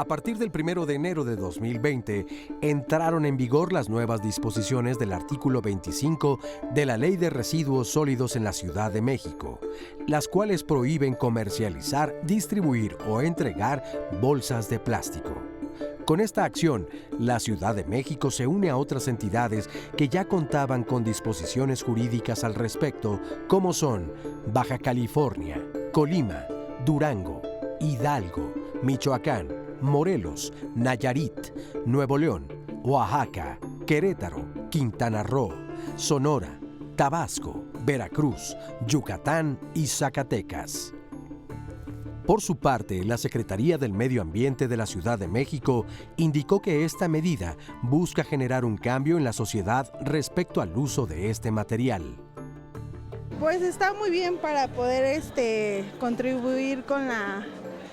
A partir del 1 de enero de 2020, entraron en vigor las nuevas disposiciones del artículo 25 de la Ley de Residuos Sólidos en la Ciudad de México, las cuales prohíben comercializar, distribuir o entregar bolsas de plástico. Con esta acción, la Ciudad de México se une a otras entidades que ya contaban con disposiciones jurídicas al respecto, como son Baja California, Colima, Durango, Hidalgo, Michoacán, Morelos, Nayarit, Nuevo León, Oaxaca, Querétaro, Quintana Roo, Sonora, Tabasco, Veracruz, Yucatán y Zacatecas. Por su parte, la Secretaría del Medio Ambiente de la Ciudad de México indicó que esta medida busca generar un cambio en la sociedad respecto al uso de este material. Pues está muy bien para poder contribuir con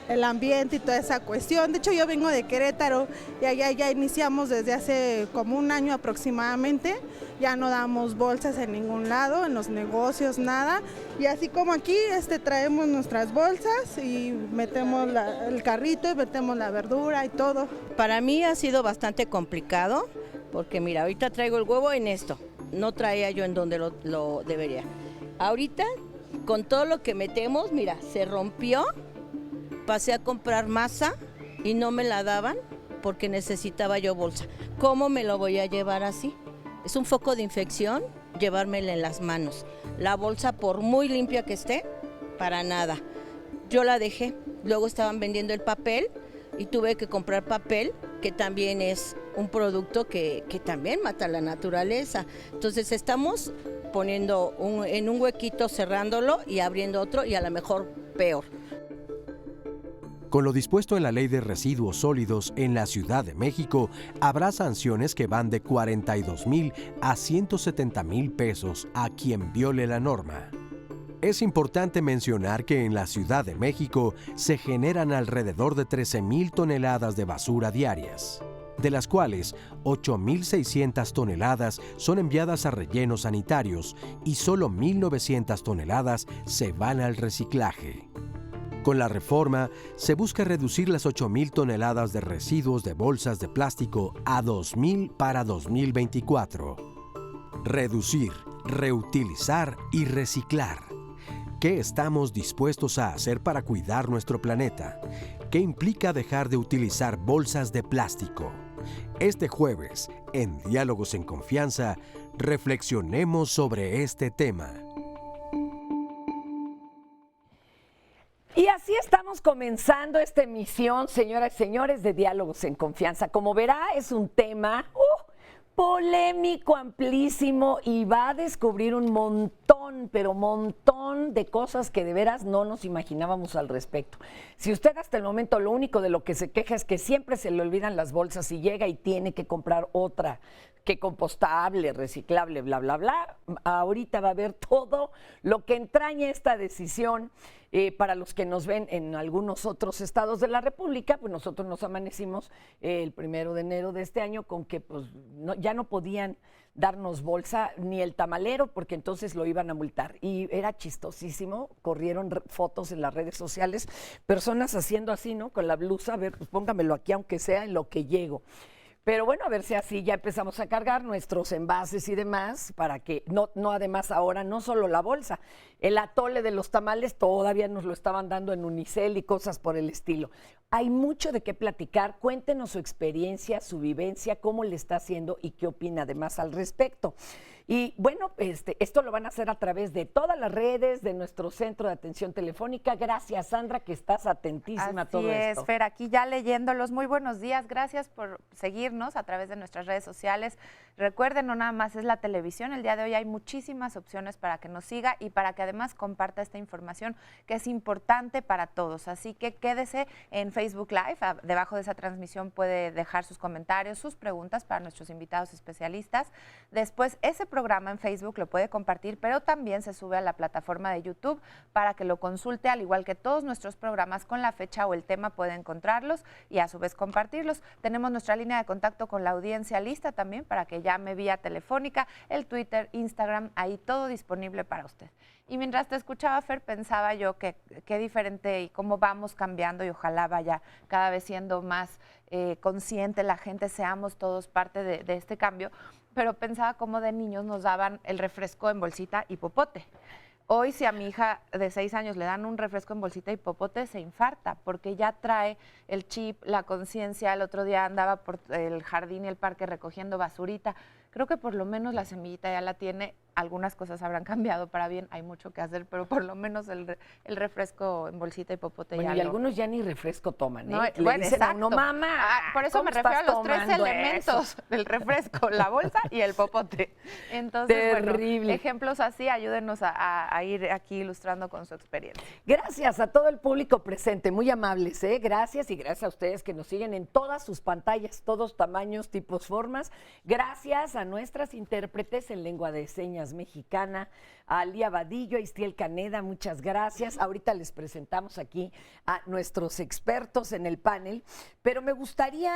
el ambiente y toda esa cuestión. De hecho, yo vengo de Querétaro y allá ya iniciamos desde hace como un año aproximadamente. Ya no damos bolsas en ningún lado, en los negocios, nada. Y así como aquí traemos nuestras bolsas y metemos el carrito y metemos la verdura y todo. Para mí ha sido bastante complicado porque mira, ahorita traigo el huevo en esto. No traía yo en donde lo debería. Ahorita, con todo lo que metemos, mira, se rompió. Pasé a comprar masa y no me la daban porque necesitaba yo bolsa. ¿Cómo me lo voy a llevar así? Es un foco de infección llevármela en las manos. La bolsa, por muy limpia que esté, para nada. Yo la dejé. Luego estaban vendiendo el papel y tuve que comprar papel, que también es un producto que también mata la naturaleza. Entonces estamos poniendo en un huequito, cerrándolo y abriendo otro y a lo mejor peor. Con lo dispuesto en la Ley de Residuos Sólidos en la Ciudad de México, habrá sanciones que van de 42,000 a 170,000 pesos a quien viole la norma. Es importante mencionar que en la Ciudad de México se generan alrededor de 13,000 toneladas de basura diarias, de las cuales 8,600 toneladas son enviadas a rellenos sanitarios y solo 1,900 toneladas se van al reciclaje. Con la reforma, se busca reducir las 8,000 toneladas de residuos de bolsas de plástico a 2,000 para 2024. Reducir, reutilizar y reciclar. ¿Qué estamos dispuestos a hacer para cuidar nuestro planeta? ¿Qué implica dejar de utilizar bolsas de plástico? Este jueves, en Diálogos en Confianza, reflexionemos sobre este tema. Y así estamos comenzando esta emisión, señoras y señores, de Diálogos en Confianza. Como verá, es un tema polémico, amplísimo, y va a descubrir un montón, pero montón de cosas que de veras no nos imaginábamos al respecto. Si usted hasta el momento lo único de lo que se queja es que siempre se le olvidan las bolsas y llega y tiene que comprar otra, que compostable, reciclable, bla, bla, bla, ahorita va a ver todo lo que entraña esta decisión. Para los que nos ven en algunos otros estados de la República, pues nosotros nos amanecimos el 1 de enero de este año con que pues, ya no podían darnos bolsa ni el tamalero porque entonces lo iban a multar. Y era chistosísimo, corrieron fotos en las redes sociales, personas haciendo así, ¿no? Con la blusa, a ver, pues póngamelo aquí aunque sea en lo que llego. Pero bueno, a ver si así ya empezamos a cargar nuestros envases y demás para que, no además ahora, no solo la bolsa, el atole de los tamales todavía nos lo estaban dando en unicel y cosas por el estilo. Hay mucho de qué platicar, cuéntenos su experiencia, su vivencia, cómo le está haciendo y qué opina además al respecto. Y bueno, esto lo van a hacer a través de todas las redes de nuestro centro de atención telefónica. Gracias, Sandra, que estás atentísima a todo esto. Así es, Fer, aquí ya leyéndolos. Muy buenos días, gracias por seguirnos a través de nuestras redes sociales. Recuerden, no nada más es la televisión, el día de hoy hay muchísimas opciones para que nos siga y para que además comparta esta información que es importante para todos. Así que quédese en Facebook Live, debajo de esa transmisión puede dejar sus comentarios, sus preguntas para nuestros invitados especialistas. Después, ese programa en Facebook, lo puede compartir, pero también se sube a la plataforma de YouTube para que lo consulte, al igual que todos nuestros programas con la fecha o el tema puede encontrarlos y a su vez compartirlos. Tenemos nuestra línea de contacto con la audiencia lista también para que llame vía telefónica, el Twitter, Instagram, ahí todo disponible para usted. Y mientras te escuchaba, Fer, pensaba yo que qué diferente y cómo vamos cambiando y ojalá vaya cada vez siendo más consciente la gente, seamos todos parte de este cambio, pero pensaba cómo de niños nos daban el refresco en bolsita y popote. Hoy, si a mi hija de 6 años le dan un refresco en bolsita y popote, se infarta, porque ya trae el chip, la conciencia. El otro día andaba por el jardín y el parque recogiendo basurita. Creo que por lo menos la semillita ya la tiene. Algunas cosas habrán cambiado para bien, hay mucho que hacer, pero por lo menos el refresco en bolsita y popote bueno, ya y algunos ya ni refresco toman, ¿eh? No, Le bueno, dicen a exacto. uno, mamá, por eso me refiero a los 3 elementos eso? del refresco, la bolsa y el popote. Entonces, Terrible. bueno, ejemplos así, ayúdenos a ir aquí ilustrando con su experiencia. Gracias a todo el público presente, muy amables, ¿eh? Gracias, y gracias a ustedes que nos siguen en todas sus pantallas, todos tamaños, tipos, formas. Gracias a nuestras intérpretes en lengua de señas mexicana, a Lía Vadillo, a Istiel Caneda, muchas gracias. Ahorita les presentamos aquí a nuestros expertos en el panel, pero me gustaría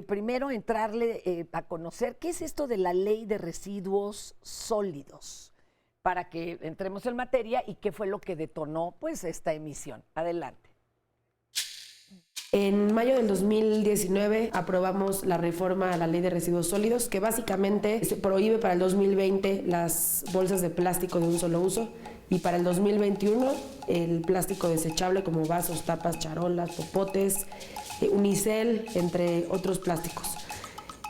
primero entrarle a conocer qué es esto de la ley de residuos sólidos, para que entremos en materia y qué fue lo que detonó pues esta emisión. Adelante. En mayo del 2019 aprobamos la reforma a la Ley de Residuos Sólidos, que básicamente se prohíbe para el 2020 las bolsas de plástico de un solo uso y para el 2021 el plástico desechable como vasos, tapas, charolas, popotes, unicel, entre otros plásticos.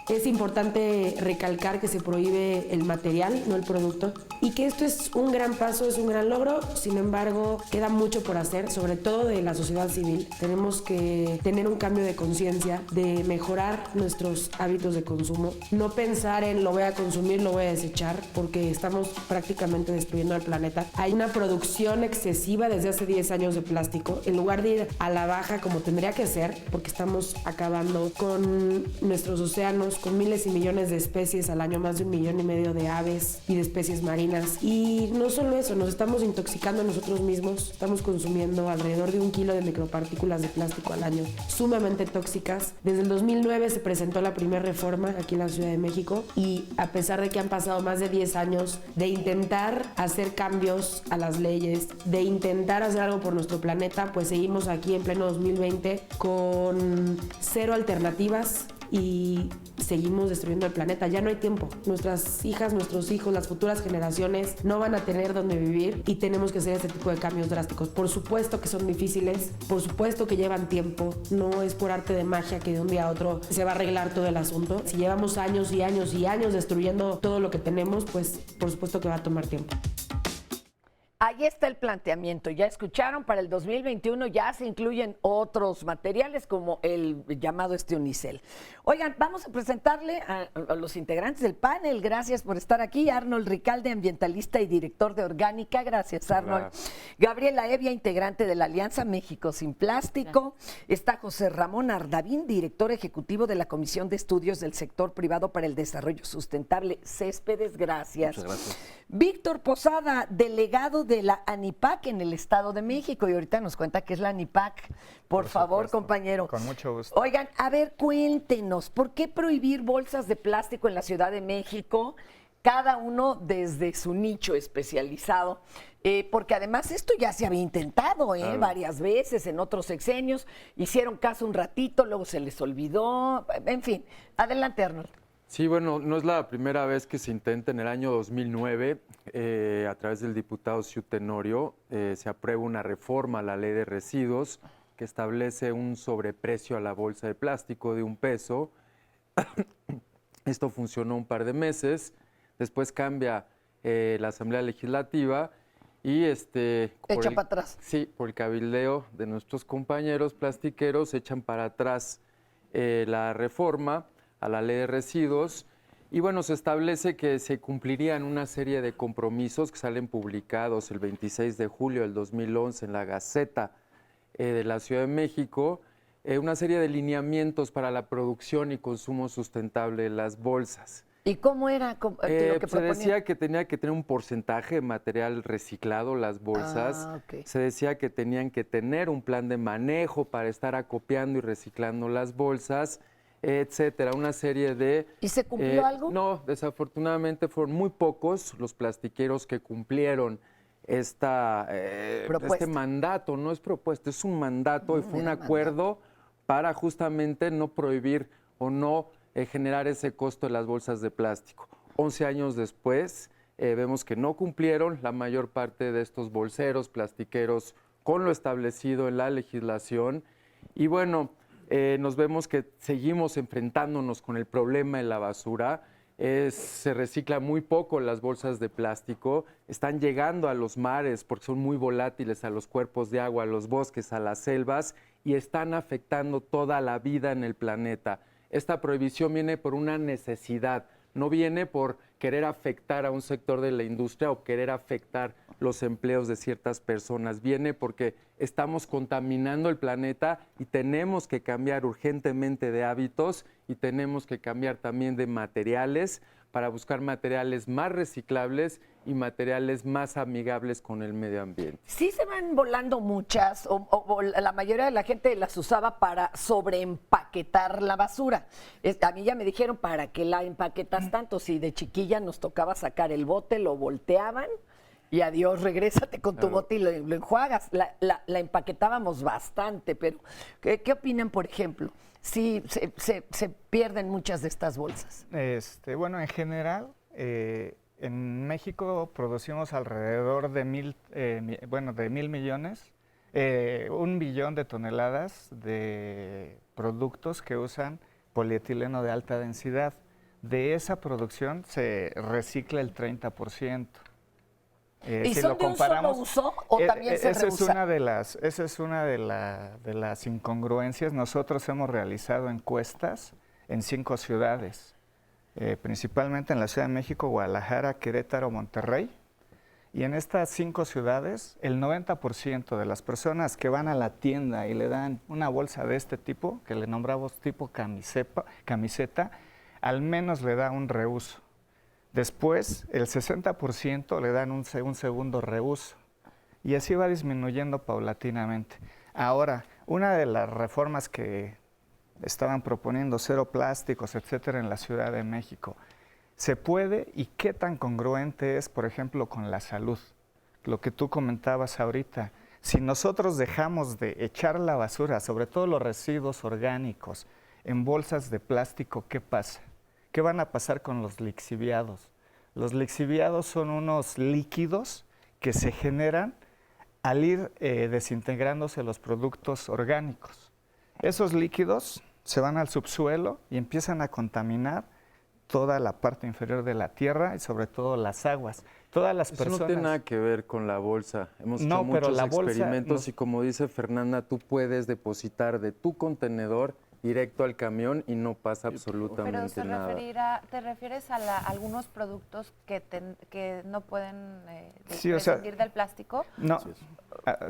Es importante recalcar que se prohíbe el material, no el producto, y que esto es un gran paso, es un gran logro. Sin embargo, queda mucho por hacer, sobre todo de la sociedad civil. Tenemos que tener un cambio de conciencia, de mejorar nuestros hábitos de consumo, no pensar en lo voy a consumir, lo voy a desechar, porque estamos prácticamente destruyendo el planeta. Hay una producción excesiva desde hace 10 años de plástico, en lugar de ir a la baja como tendría que ser, porque estamos acabando con nuestros océanos, con miles y millones de especies al año, más de 1,5 millones de aves y de especies marinas. Y no solo eso, nos estamos intoxicando a nosotros mismos, estamos consumiendo alrededor de 1 kilo de micropartículas de plástico al año, sumamente tóxicas. Desde el 2009 se presentó la primera reforma aquí en la Ciudad de México y a pesar de que han pasado más de 10 años de intentar hacer cambios a las leyes, de intentar hacer algo por nuestro planeta, pues seguimos aquí en pleno 2020 con 0 alternativas y seguimos destruyendo el planeta. Ya no hay tiempo. Nuestras hijas, nuestros hijos, las futuras generaciones no van a tener dónde vivir y tenemos que hacer este tipo de cambios drásticos. Por supuesto que son difíciles, por supuesto que llevan tiempo. No es por arte de magia que de un día a otro se va a arreglar todo el asunto. Si llevamos años y años y años destruyendo todo lo que tenemos, pues por supuesto que va a tomar tiempo. Ahí está el planteamiento. Ya escucharon, para el 2021 ya se incluyen otros materiales como el llamado unicel. Oigan, vamos a presentarle a los integrantes del panel. Gracias por estar aquí. Arnold Ricalde, ambientalista y director de Orgánica. Gracias, Arnold. Hola. Gabriela Evia, integrante de la Alianza México Sin Plástico. Está José Ramón Ardavín, director ejecutivo de la Comisión de Estudios del Sector Privado para el Desarrollo Sustentable, Céspedes. Gracias. Muchas gracias. Víctor Posada, delegado de la ANIPAC en el Estado de México, y ahorita nos cuenta qué es la ANIPAC. Por favor, supuesto, compañero. Con mucho gusto. Oigan, a ver, cuéntenos, ¿por qué prohibir bolsas de plástico en la Ciudad de México? Cada uno desde su nicho especializado, porque además esto ya se había intentado claro, varias veces en otros sexenios, hicieron caso un ratito, luego se les olvidó, en fin. Adelante, Arnold. Sí, bueno, no es la primera vez que se intenta. En el año 2009, a través del diputado Ciu Tenorio, se aprueba una reforma a la Ley de Residuos que establece un sobreprecio a la bolsa de plástico de $1. Esto funcionó un par de meses, después cambia la Asamblea Legislativa y echa para atrás. Sí, por el cabildeo de nuestros compañeros plastiqueros echan para atrás la reforma a la Ley de Residuos y bueno, se establece que se cumplirían una serie de compromisos que salen publicados el 26 de julio del 2011 en la Gaceta de la Ciudad de México, una serie de lineamientos para la producción y consumo sustentable de las bolsas. ¿Y cómo era lo que Se proponían? decía que tenía que tener un porcentaje de material reciclado, las bolsas. Ok. Se decía que tenían que tener un plan de manejo para estar acopiando y reciclando las bolsas, etcétera. Una serie de... ¿Y se cumplió algo? No, desafortunadamente fueron muy pocos los plastiqueros que cumplieron este mandato. No es propuesta, es un mandato y fue un acuerdo para justamente no prohibir o no generar ese costo de las bolsas de plástico. 11 años después, vemos que no cumplieron la mayor parte de estos bolseros, plastiqueros, con lo establecido en la legislación. Y bueno, nos vemos que seguimos enfrentándonos con el problema de la basura. Se recicla muy poco las bolsas de plástico, están llegando a los mares porque son muy volátiles, a los cuerpos de agua, a los bosques, a las selvas, y están afectando toda la vida en el planeta. Esta prohibición viene por una necesidad, no viene por querer afectar a un sector de la industria o querer afectar los empleos de ciertas personas. Viene porque estamos contaminando el planeta y tenemos que cambiar urgentemente de hábitos y tenemos que cambiar también de materiales para buscar materiales más reciclables y materiales más amigables con el medio ambiente. Sí se van volando muchas, o la mayoría de la gente las usaba para sobreempaquetar la basura. A mí ya me dijeron, ¿para qué la empaquetas tanto? Si de chiquilla nos tocaba sacar el bote, lo volteaban y adiós, regrésate con tu bote y lo enjuagas. La empaquetábamos bastante, pero ¿qué opinan, por ejemplo? Sí, se pierden muchas de estas bolsas. Bueno, en general, en México producimos alrededor de 1,000 millones, 1 billón de toneladas de productos que usan polietileno de alta densidad. De esa producción se recicla el 30%. ¿Y si son de un solo uso o también se reusa? Esa es una de las incongruencias. Nosotros hemos realizado encuestas en 5 ciudades, principalmente en la Ciudad de México, Guadalajara, Querétaro, Monterrey. Y en estas 5 ciudades, el 90% de las personas que van a la tienda y le dan una bolsa de este tipo, que le nombramos tipo camiseta, al menos le da un reuso. Después, el 60% le dan un segundo reuso. Y así va disminuyendo paulatinamente. Ahora, una de las reformas que estaban proponiendo, cero plásticos, etcétera, en la Ciudad de México, ¿se puede? ¿Y qué tan congruente es, por ejemplo, con la salud? Lo que tú comentabas ahorita. Si nosotros dejamos de echar la basura, sobre todo los residuos orgánicos, en bolsas de plástico, ¿qué pasa? ¿Qué van a pasar con los lixiviados? Los lixiviados son unos líquidos que se generan al ir desintegrándose los productos orgánicos. Esos líquidos se van al subsuelo y empiezan a contaminar toda la parte inferior de la tierra y sobre todo las aguas. Todas las personas... no tiene nada que ver con la bolsa. Hemos hecho muchos experimentos y como dice Fernanda, tú puedes depositar de tu contenedor directo al camión y no pasa absolutamente nada. ¿Te refieres a algunos productos que no pueden sí, prescindir del plástico? No,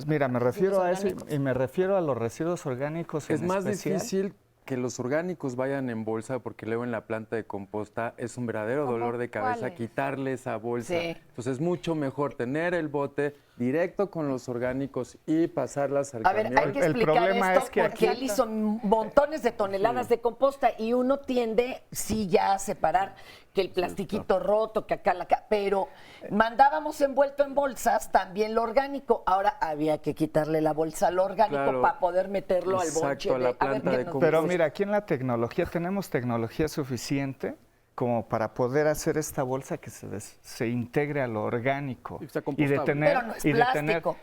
mira, me refiero a eso y me refiero a los residuos orgánicos en especial. Es más difícil que los orgánicos vayan en bolsa porque luego en la planta de composta es un verdadero dolor de cabeza quitarle esa bolsa. Sí. Entonces es mucho mejor tener el bote directo con los orgánicos y pasarlas al camión. A ver, hay que explicar esto porque él hizo montones de toneladas de composta y uno tiende, sí, ya a separar que el plastiquito roto, que acá, pero mandábamos envuelto en bolsas también lo orgánico. Ahora había que quitarle la bolsa al orgánico para poder meterlo al bonche. A la planta de composta. Pero mira, aquí en la tecnología tenemos tecnología suficiente como para poder hacer esta bolsa que se integre a lo orgánico y de tener, pero no es plástico.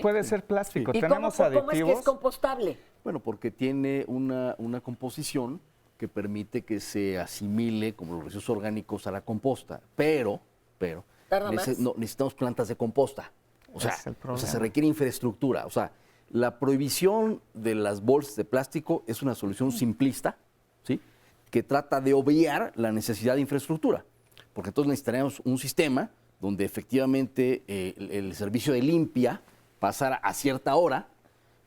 Puede ser plástico. ¿Y tenemos cómo aditivos. es que es compostable? Bueno, porque tiene una composición que permite que se asimile como los residuos orgánicos a la composta, pero necesitamos plantas de composta. O sea, se requiere infraestructura. O sea, la prohibición de las bolsas de plástico es una solución simplista, ¿sí?, que trata de obviar la necesidad de infraestructura, porque entonces necesitaríamos un sistema donde efectivamente el servicio de limpia pasara a cierta hora,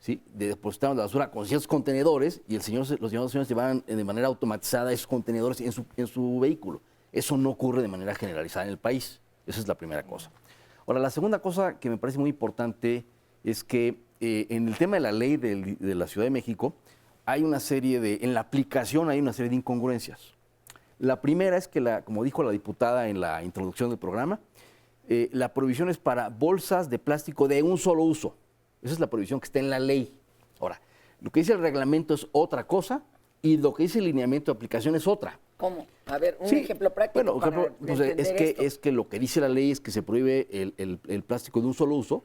¿sí? Depositaban la basura con ciertos contenedores y los señores llevaban de manera automatizada esos contenedores en su vehículo. Eso no ocurre de manera generalizada en el país. Esa es la primera cosa. Ahora, la segunda cosa que me parece muy importante es que en el tema de la ley de la Ciudad de México, en la aplicación hay una serie de incongruencias. La primera es que, como dijo la diputada en la introducción del programa, la prohibición es para bolsas de plástico de un solo uso. Esa es la prohibición que está en la ley. Ahora, lo que dice el reglamento es otra cosa y lo que dice el lineamiento de aplicación es otra. ¿Cómo? A ver, un ejemplo práctico para entender es que lo que dice la ley es que se prohíbe el plástico de un solo uso,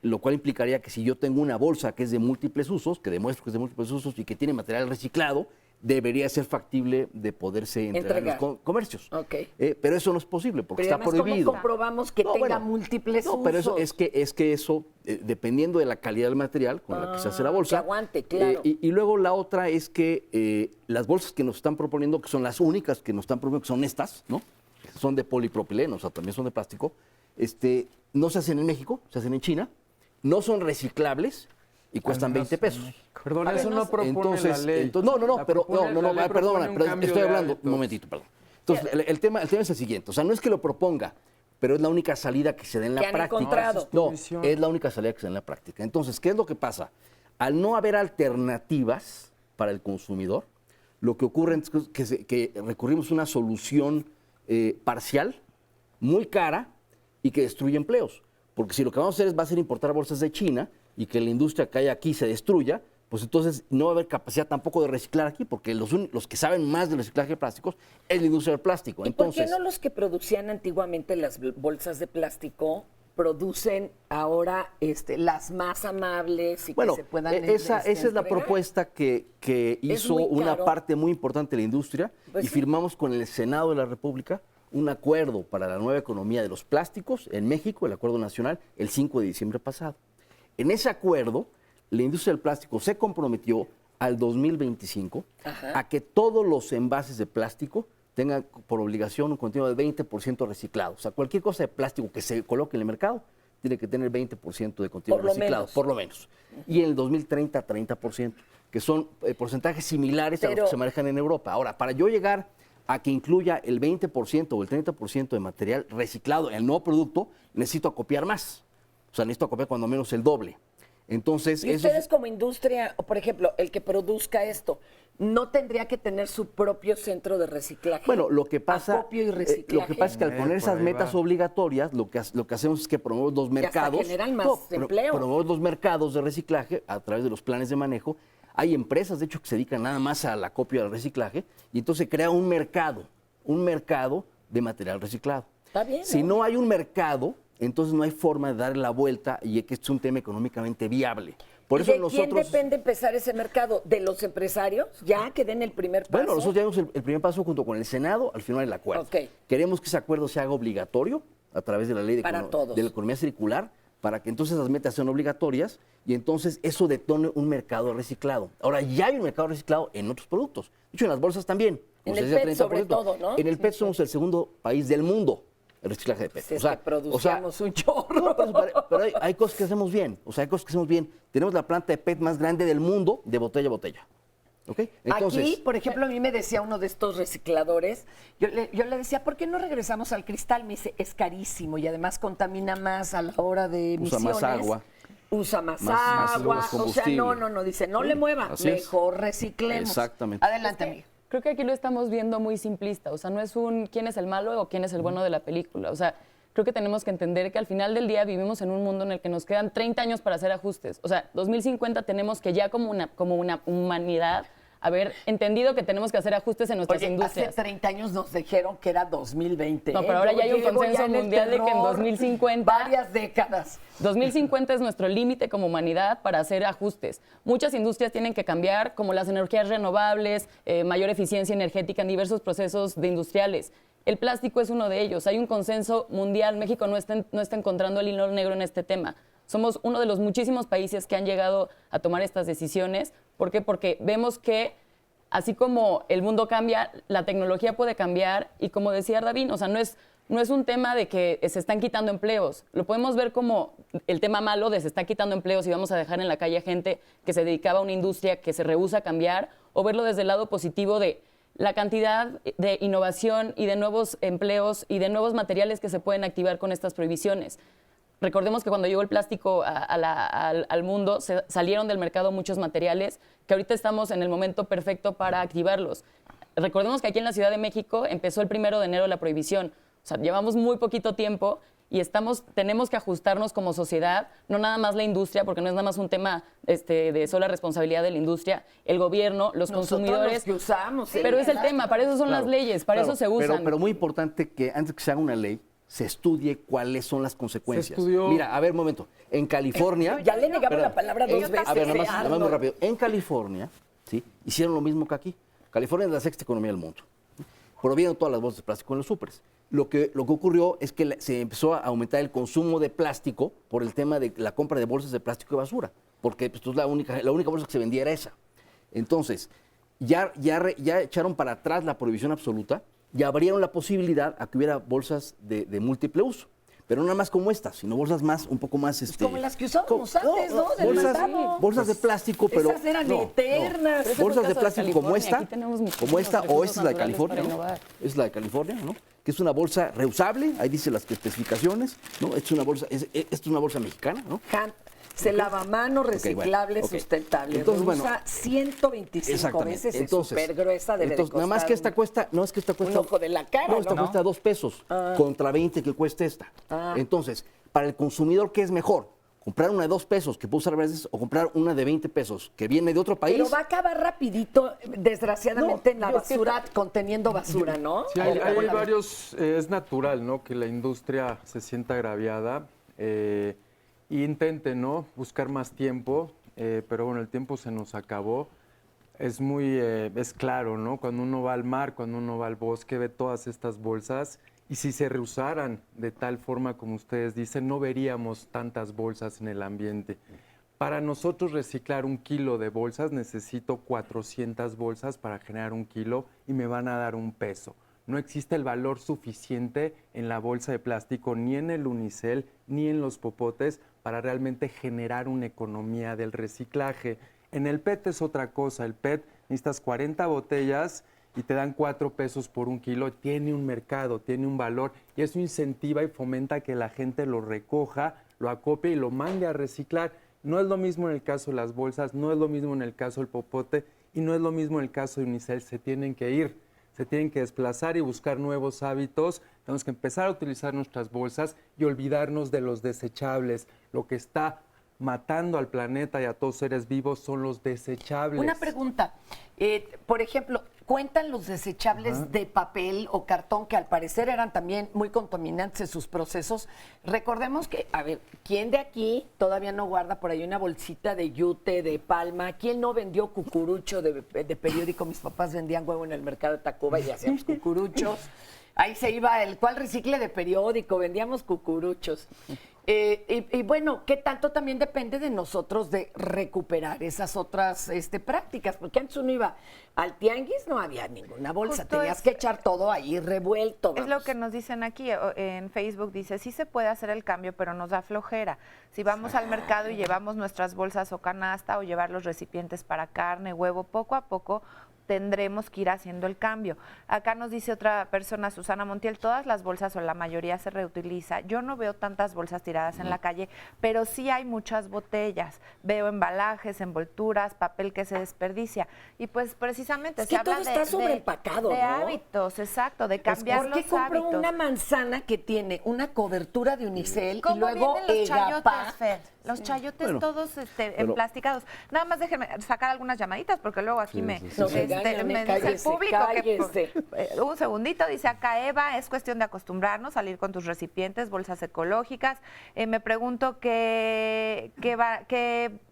lo cual implicaría que si yo tengo una bolsa que es de múltiples usos, que demuestro que es de múltiples usos y que tiene material reciclado, debería ser factible de poderse entregar en los comercios. Pero eso no es posible porque está prohibido. ¿Cómo comprobamos que tenga múltiples usos? No, pero es que eso, dependiendo de la calidad del material con la que se hace la bolsa. Que aguante, claro. Y luego la otra es que las bolsas que nos están proponiendo, que son las únicas que nos están proponiendo, que son estas, ¿no? Son de polipropileno, o sea, también son de plástico, no se hacen en México, se hacen en China, no son reciclables y cuestan 20 pesos. Perdón, eso no propone la ley. Perdona, estoy hablando, un momentito, perdón. Entonces, el tema es el siguiente, o sea, no es que lo proponga, pero es la única salida que se da en la práctica. No, es la única salida que se da en la práctica. Entonces, ¿qué es lo que pasa? Al no haber alternativas para el consumidor, lo que ocurre es que recurrimos a una solución parcial, muy cara y que destruye empleos. Porque si lo que vamos a hacer va a ser importar bolsas de China y que la industria que hay aquí se destruya, pues entonces no va a haber capacidad tampoco de reciclar aquí, porque los que saben más del reciclaje de plásticos es la industria del plástico. ¿Y por qué no los que producían antiguamente las bolsas de plástico producen ahora las más amables y que se puedan esa es la propuesta que hizo una parte muy importante de la industria y firmamos con el Senado de la República un acuerdo para la nueva economía de los plásticos en México, el acuerdo nacional, el 5 de diciembre pasado. En ese acuerdo, la industria del plástico se comprometió al 2025 a que todos los envases de plástico tengan por obligación un contenido de 20% reciclado. O sea, cualquier cosa de plástico que se coloque en el mercado tiene que tener 20% de contenido reciclado, por lo menos. Y en el 2030, 30%, que son porcentajes similares a los que se manejan en Europa. Ahora, para yo llegar a que incluya el 20% o el 30% de material reciclado en el nuevo producto, necesito acopiar más. O sea, necesito acopiar cuando menos el doble. Entonces, ¿y ustedes como industria, o por ejemplo, el que produzca esto, no tendría que tener su propio centro de reciclaje? Bueno, lo que pasa y reciclaje. Es que al poner esas metas obligatorias, lo que hacemos es que promovemos los mercados. Que hasta generan más empleo. Promovemos los mercados de reciclaje a través de los planes de manejo. Hay empresas, de hecho, que se dedican nada más al acopio y al reciclaje, y entonces se crea un mercado de material reciclado. Está bien, si no hay un mercado, entonces no hay forma de dar la vuelta y que es un tema económicamente viable. Por eso quién depende empezar ese mercado? ¿De los empresarios? ¿Ya que den el primer paso? Bueno, nosotros ya dimos el primer paso junto con el Senado al final del acuerdo. Queremos que ese acuerdo se haga obligatorio a través de la ley de la economía circular, para que entonces las metas sean obligatorias y entonces eso detone un mercado reciclado. Ahora, ya hay un mercado reciclado en otros productos. De hecho, en las bolsas también. En el PET sobre todo, ¿no? En el PET somos el segundo país del mundo. El reciclaje de PET. Si es que producíamos un chorro. Pero hay cosas que hacemos bien. O sea, hay cosas que hacemos bien. Tenemos la planta de PET más grande del mundo de botella a botella. Entonces, aquí, por ejemplo, a mí me decía uno de estos recicladores, yo le decía, ¿por qué no regresamos al cristal? Me dice, es carísimo y además contamina más a la hora de emisiones. Usa más agua. Usa más agua. O sea, no, dice, no le mueva, mejor reciclemos. Exactamente. Adelante, amigo. Creo que aquí lo estamos viendo muy simplista, o sea, no es quién es el malo o quién es el bueno de la película, o sea, creo que tenemos que entender que al final del día vivimos en un mundo en el que nos quedan 30 años para hacer ajustes, o sea, 2050 tenemos que ya como una humanidad haber entendido que tenemos que hacer ajustes en nuestras industrias. Hace 30 años nos dijeron que era 2020. No, pero ahora ya hay un consenso mundial de que en 2050... Varias décadas. 2050 es nuestro límite como humanidad para hacer ajustes. Muchas industrias tienen que cambiar, como las energías renovables, mayor eficiencia energética en diversos procesos industriales. El plástico es uno de ellos. Hay un consenso mundial. México no está encontrando el hilo negro en este tema. Somos uno de los muchísimos países que han llegado a tomar estas decisiones. ¿Por qué? Porque vemos que así como el mundo cambia, la tecnología puede cambiar y como decía David, o sea, no no es un tema de que se están quitando empleos. Lo podemos ver como el tema malo de se están quitando empleos y vamos a dejar en la calle a gente que se dedicaba a una industria que se rehúsa a cambiar, o verlo desde el lado positivo de la cantidad de innovación y de nuevos empleos y de nuevos materiales que se pueden activar con estas prohibiciones. Recordemos que cuando llegó el plástico al mundo, salieron del mercado muchos materiales que ahorita estamos en el momento perfecto para activarlos. Recordemos que aquí en la Ciudad de México empezó el 1 de enero la prohibición. O sea, llevamos muy poquito tiempo y tenemos que ajustarnos como sociedad, no nada más la industria, porque no es nada más un tema de sola responsabilidad de la industria, el gobierno, los consumidores. Los que usamos, pero es el tema, para eso son las leyes, para eso se usan. Pero muy importante que antes que se haga una ley, se estudie cuáles son las consecuencias. Mira, a ver, un momento. En California... Ya le negamos la palabra 2 veces. A ver, nada más muy rápido. En California, ¿sí? Hicieron lo mismo que aquí. California es la 6ª economía del mundo. Prohibieron todas las bolsas de plástico en los súperes. Lo que ocurrió es que se empezó a aumentar el consumo de plástico por el tema de la compra de bolsas de plástico y basura, porque pues, la única bolsa que se vendía era esa. Entonces, ya echaron para atrás la prohibición absoluta y abrieron la posibilidad a que hubiera bolsas de múltiple uso. Pero no nada más como estas, sino bolsas un poco más... como las que usábamos antes, ¿no? Bolsas de plástico, pero... Esas eran eternas. Bolsas de plástico como esta, o esta es la de California, ¿no? Es la de California, ¿no? Que es una bolsa reusable, ahí dice las especificaciones, ¿no? Esta es una bolsa mexicana, ¿no? Se lava a mano, reciclable, sustentable. Entonces, reusa 125 veces, es súper gruesa, debe de costar. Nada más que esta cuesta... un ojo de la cara, esta cuesta 2 pesos, contra 20 que cuesta esta. Entonces, para el consumidor, ¿qué es mejor? ¿Comprar una de 2 pesos que puede usar veces o comprar una de 20 pesos que viene de otro país? Pero va a acabar rapidito, desgraciadamente, en la basura, conteniendo basura, ¿no? Sí, hay varios... es natural, ¿no? Que la industria se sienta agraviada. Y intente, ¿no? Buscar más tiempo, pero bueno, el tiempo se nos acabó. Es claro, ¿no? Cuando uno va al mar, cuando uno va al bosque, ve todas estas bolsas y si se reusaran de tal forma como ustedes dicen, no veríamos tantas bolsas en el ambiente. Para nosotros reciclar 1 kilo de bolsas necesito 400 bolsas para generar 1 kilo y me van a dar 1 peso. No existe el valor suficiente en la bolsa de plástico, ni en el unicel, ni en los popotes, para realmente generar una economía del reciclaje. En el PET es otra cosa. El PET necesitas 40 botellas y te dan 4 pesos por 1 kilo. Tiene un mercado, tiene un valor y eso incentiva y fomenta que la gente lo recoja, lo acopie y lo mande a reciclar. No es lo mismo en el caso de las bolsas, no es lo mismo en el caso del popote y no es lo mismo en el caso de unicel. Se tienen que ir. Se tienen que desplazar y buscar nuevos hábitos. Tenemos que empezar a utilizar nuestras bolsas y olvidarnos de los desechables. Lo que está matando al planeta y a todos seres vivos son los desechables. Una pregunta. Por ejemplo, ¿cuentan los desechables de papel o cartón que al parecer eran también muy contaminantes en sus procesos? Recordemos que, a ver, ¿quién de aquí todavía no guarda por ahí una bolsita de yute, de palma? ¿Quién no vendió cucurucho de periódico? Mis papás vendían huevo en el mercado de Tacuba y hacíamos cucuruchos. Ahí se iba el cual recicle de periódico, vendíamos cucuruchos. Y bueno, ¿qué tanto también depende de nosotros de recuperar esas otras prácticas? Porque antes uno iba al tianguis, no había ninguna bolsa, tenías que echar todo ahí revuelto. Es lo que nos dicen aquí en Facebook, dice, sí se puede hacer el cambio, pero nos da flojera. Si vamos al mercado y llevamos nuestras bolsas o canasta o llevar los recipientes para carne, huevo, poco a poco tendremos que ir haciendo el cambio. Acá nos dice otra persona, Susana Montiel, todas las bolsas o la mayoría se reutiliza. Yo no veo tantas bolsas tiradas en la calle, pero sí hay muchas botellas. Veo embalajes, envolturas, papel que se desperdicia. Y pues precisamente se habla de sobreempacado, de hábitos, exacto, de cambiar los hábitos. ¿Por qué compro una manzana que tiene una cobertura de unicel y luego los chayotes, Fer? Los chayotes todos emplasticados. Nada más déjenme sacar algunas llamaditas porque luego aquí me dice el público un segundito, dice acá Eva, es cuestión de acostumbrarnos, salir con tus recipientes, bolsas ecológicas. Me pregunto qué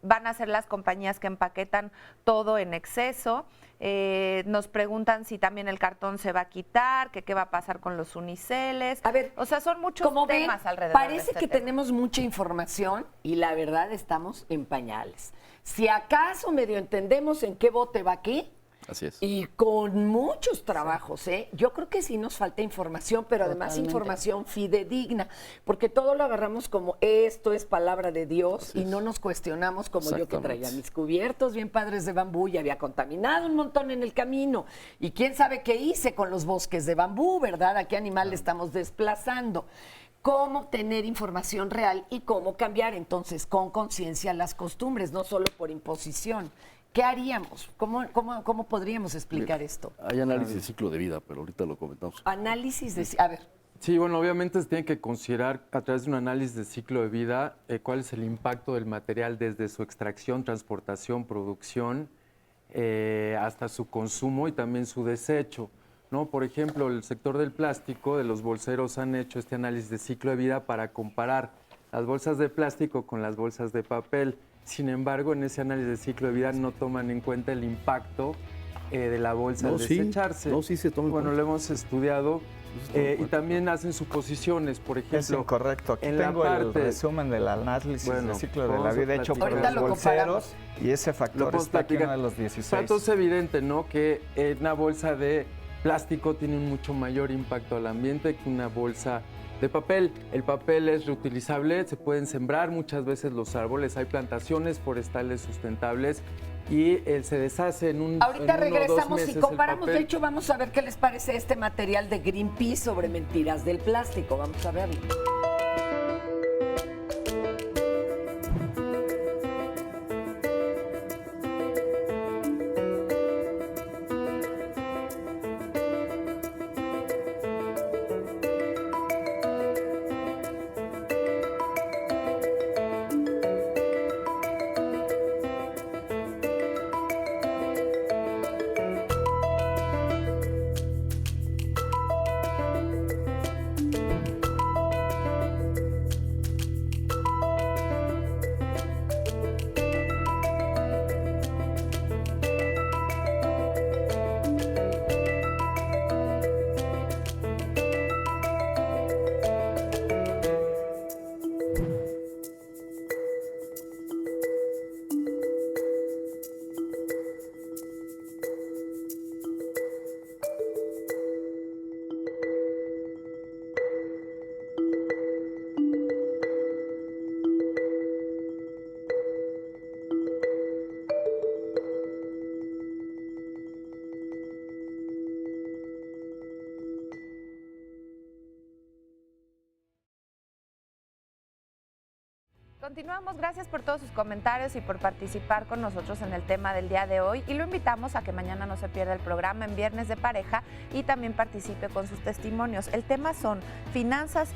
van a hacer las compañías que empaquetan todo en exceso. Nos preguntan si también el cartón se va a quitar, qué va a pasar con los uniceles. A ver, o sea, son muchos temas alrededor. Parece que tenemos mucha información y la verdad estamos en pañales. Si acaso medio entendemos en qué bote va aquí, Así es. Y con muchos trabajos, ¿eh? Yo creo que sí nos falta información, pero además información fidedigna, porque todo lo agarramos como esto es palabra de Dios y no nos cuestionamos como yo que traía mis cubiertos bien padres de bambú y había contaminado un montón en el camino. Y quién sabe qué hice con los bosques de bambú, ¿verdad? ¿A qué animal le estamos desplazando? Cómo tener información real y cómo cambiar entonces con conciencia las costumbres, no solo por imposición. ¿Qué haríamos? ¿Cómo podríamos explicar esto? Hay análisis de ciclo de vida, pero ahorita lo comentamos. Análisis de... A ver. Sí, bueno, obviamente se tiene que considerar a través de un análisis de ciclo de vida cuál es el impacto del material desde su extracción, transportación, producción, hasta su consumo y también su desecho, ¿no? Por ejemplo, el sector del plástico, de los bolseros, han hecho este análisis de ciclo de vida para comparar las bolsas de plástico con las bolsas de papel. Sin embargo, en ese análisis de ciclo de vida no toman en cuenta el impacto de la bolsa al desecharse. No, sí se toma en cuenta. Bueno, lo hemos estudiado y también hacen suposiciones, por ejemplo. Es incorrecto. Aquí en tengo la parte, el resumen del análisis del ciclo de la vida hecho por Ahorita los bolseros y ese factor está aquí uno de los 16. Entonces es evidente, ¿no?, que una bolsa de plástico tiene un mucho mayor impacto al ambiente que una bolsa de papel. El papel es reutilizable, se pueden sembrar muchas veces los árboles, hay plantaciones forestales sustentables y se deshace en un Ahorita en 1 o 2 regresamos meses y comparamos. el De papel. hecho, vamos a ver qué les parece este material de Greenpeace sobre mentiras del plástico. Vamos a verlo. Continuamos, gracias por todos sus comentarios y por participar con nosotros en el tema del día de hoy y lo invitamos a que mañana no se pierda el programa en Viernes de Pareja y también participe con sus testimonios. El tema son finanzas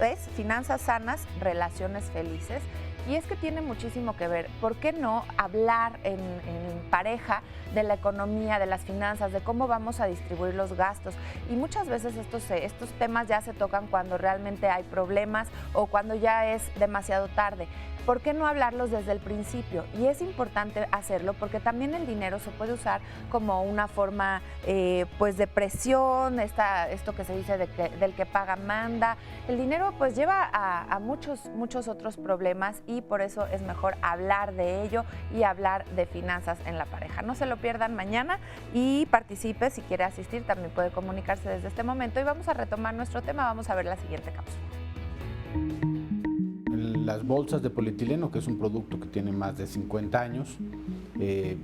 sanas, relaciones felices. Y es que tiene muchísimo que ver. ¿Por qué no hablar en pareja de la economía, de las finanzas, de cómo vamos a distribuir los gastos? Y muchas veces estos temas ya se tocan cuando realmente hay problemas o cuando ya es demasiado tarde. ¿Por qué no hablarlos desde el principio? Y es importante hacerlo porque también el dinero se puede usar como una forma pues de presión, esto que se dice del que paga manda. El dinero pues lleva a muchos otros problemas y por eso es mejor hablar de ello y hablar de finanzas en la pareja. No se lo pierdan mañana y participe. Si quiere asistir también puede comunicarse desde este momento y vamos a retomar nuestro tema. Vamos a ver la siguiente cápsula. Las bolsas de polietileno, que es un producto que tiene más de 50 años,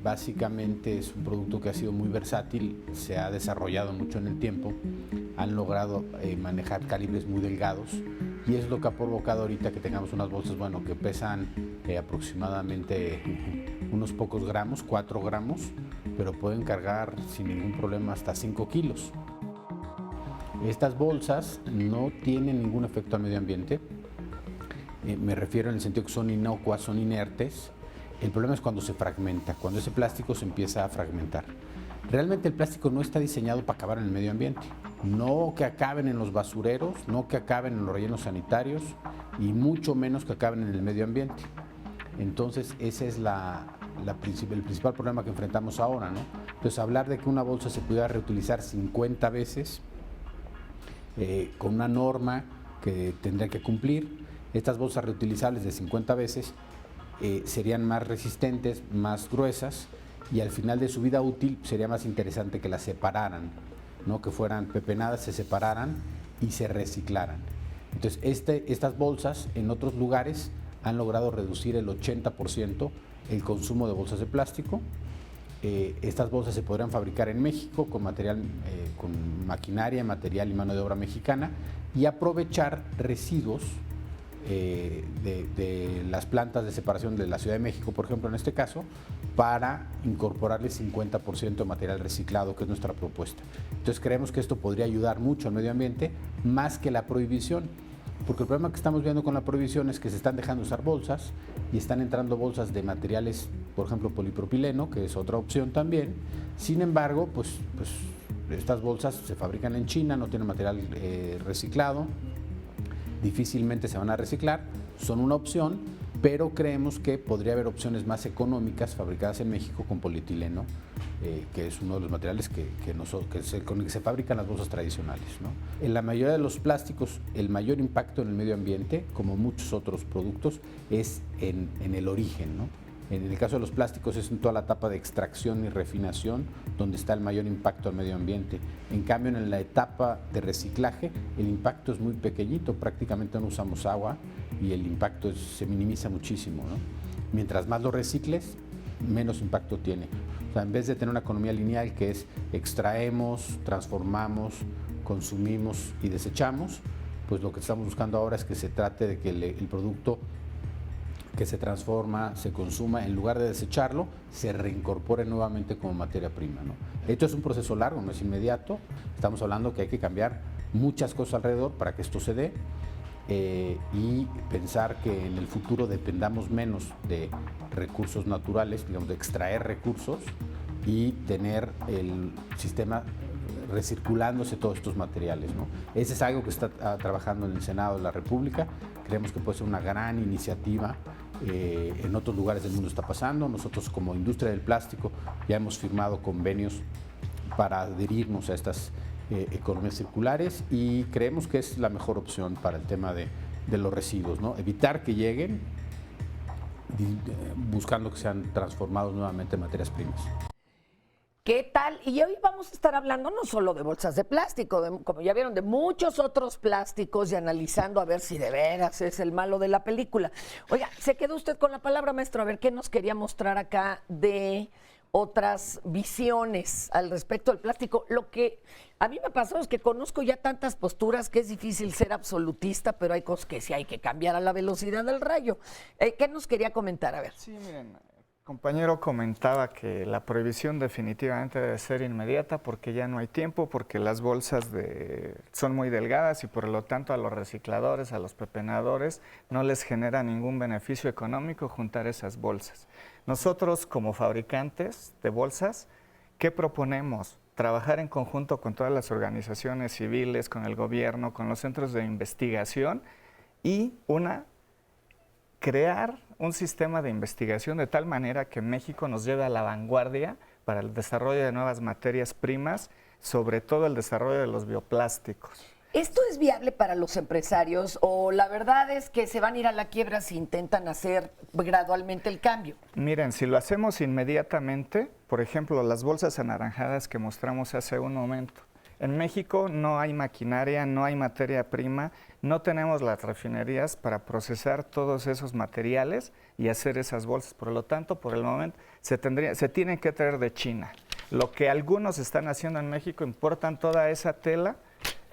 básicamente es un producto que ha sido muy versátil, se ha desarrollado mucho en el tiempo, han logrado manejar calibres muy delgados y es lo que ha provocado ahorita que tengamos unas bolsas, bueno, que pesan aproximadamente unos pocos gramos, 4 gramos, pero pueden cargar sin ningún problema hasta 5 kilos. Estas bolsas no tienen ningún efecto al medio ambiente. Me refiero en el sentido que son inocuas, son inertes. El problema es cuando se fragmenta, cuando ese plástico se empieza a fragmentar. Realmente el plástico no está diseñado para acabar en el medio ambiente. No que acaben en los basureros, no que acaben en los rellenos sanitarios y mucho menos que acaben en el medio ambiente. Entonces ese es el principal problema que enfrentamos ahora, ¿no? Entonces hablar de que una bolsa se pudiera reutilizar 50 veces con una norma que tendría que cumplir. Estas bolsas reutilizables de 50 veces serían más resistentes, más gruesas y al final de su vida útil sería más interesante que las separaran, ¿no? Que fueran pepenadas, se separaran y se reciclaran. Entonces, estas bolsas en otros lugares han logrado reducir el 80% el consumo de bolsas de plástico. Estas bolsas se podrían fabricar en México con material, con maquinaria, material y mano de obra mexicana, y aprovechar residuos de las plantas de separación de la Ciudad de México, por ejemplo, en este caso, para incorporarle 50% de material reciclado, que es nuestra propuesta. Entonces creemos que esto podría ayudar mucho al medio ambiente, más que la prohibición, porque el problema que estamos viendo con la prohibición es que se están dejando usar bolsas y están entrando bolsas de materiales, por ejemplo, polipropileno, que es otra opción también. Sin embargo, pues estas bolsas se fabrican en China, no tienen material reciclado, difícilmente se van a reciclar, son una opción, pero creemos que podría haber opciones más económicas fabricadas en México con polietileno, que es uno de los materiales con el que se fabrican las bolsas tradicionales, ¿no? En la mayoría de los plásticos, el mayor impacto en el medio ambiente, como muchos otros productos, es en el origen, ¿no? En el caso de los plásticos es en toda la etapa de extracción y refinación donde está el mayor impacto al medio ambiente. En cambio, en la etapa de reciclaje, el impacto es muy pequeñito, prácticamente no usamos agua y el impacto se minimiza muchísimo, ¿no? Mientras más lo recicles, menos impacto tiene. O sea, en vez de tener una economía lineal que es extraemos, transformamos, consumimos y desechamos, pues lo que estamos buscando ahora es que se trate de que el producto que se transforma, se consuma, en lugar de desecharlo, se reincorpore nuevamente como materia prima, ¿no? Esto es un proceso largo, no es inmediato. Estamos hablando que hay que cambiar muchas cosas alrededor para que esto se dé y pensar que en el futuro dependamos menos de recursos naturales, digamos, de extraer recursos y tener el sistema recirculándose todos estos materiales, ¿no? Ese es algo que está trabajando en el Senado de la República. Creemos que puede ser una gran iniciativa. En otros lugares del mundo está pasando. Nosotros, como industria del plástico, ya hemos firmado convenios para adherirnos a estas economías circulares y creemos que es la mejor opción para el tema de los residuos, ¿no? Evitar que lleguen buscando que sean transformados nuevamente en materias primas. ¿Qué tal? Y hoy vamos a estar hablando no solo de bolsas de plástico, como ya vieron, de muchos otros plásticos y analizando a ver si de veras es el malo de la película. Oiga, se quedó usted con la palabra, maestro. A ver, ¿qué nos quería mostrar acá de otras visiones al respecto del plástico? Lo que a mí me pasó es que conozco ya tantas posturas que es difícil ser absolutista, pero hay cosas que sí hay que cambiar a la velocidad del rayo. ¿Qué nos quería comentar? A ver. Sí, miren, compañero comentaba que la prohibición definitivamente debe ser inmediata porque ya no hay tiempo, porque las bolsas son muy delgadas y por lo tanto a los recicladores, a los pepenadores, no les genera ningún beneficio económico juntar esas bolsas. Nosotros como fabricantes de bolsas, ¿qué proponemos? Trabajar en conjunto con todas las organizaciones civiles, con el gobierno, con los centros de investigación y crear un sistema de investigación de tal manera que México nos lleve a la vanguardia para el desarrollo de nuevas materias primas, sobre todo el desarrollo de los bioplásticos. ¿Esto es viable para los empresarios o la verdad es que se van a ir a la quiebra si intentan hacer gradualmente el cambio? Miren, si lo hacemos inmediatamente, por ejemplo, las bolsas anaranjadas que mostramos hace un momento, en México no hay maquinaria, no hay materia prima, no tenemos las refinerías para procesar todos esos materiales y hacer esas bolsas. Por lo tanto, por el momento, se tienen que traer de China. Lo que algunos están haciendo en México, importan toda esa tela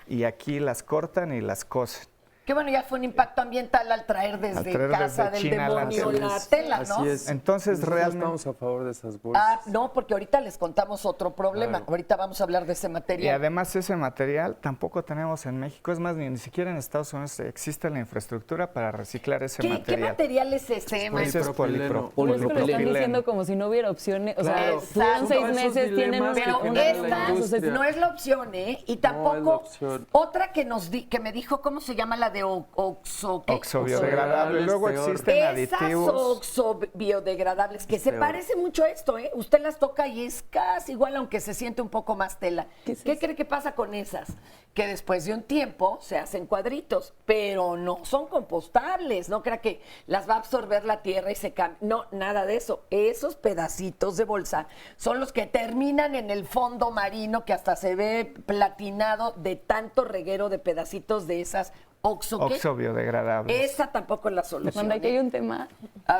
y aquí las cortan y las cosen. Que bueno, ya fue un impacto ambiental al traer desde casa del demonio la tela, ¿no? Así es. Entonces, realmente estamos a favor de esas bolsas. No, porque ahorita les contamos otro problema. Claro. Ahorita vamos a hablar de ese material. Y además ese material tampoco tenemos en México. Es más, ni siquiera en Estados Unidos existe la infraestructura para reciclar ese material. ¿Qué material es ese? Pues es polipropileno. Pues lo están diciendo como si no hubiera opciones. O sea, tuvieron 6 meses, tienen pero esta no es la opción, ¿eh? Y tampoco, no es la opción. Otra que me dijo, ¿cómo se llama? La de oxobiodegradable. Luego existen esas aditivos. oxobiodegradables, que se parece mucho a esto, ¿eh? Usted las toca y es casi igual, aunque se siente un poco más tela. ¿Qué cree que pasa con esas? Que después de un tiempo se hacen cuadritos, pero no son compostables. No crea que las va a absorber la tierra y se cambia. No, nada de eso. Esos pedacitos de bolsa son los que terminan en el fondo marino, que hasta se ve platinado de tanto reguero de pedacitos de esas oxobiodegradables. Esa tampoco es la solución. Fernanda, aquí hay un tema,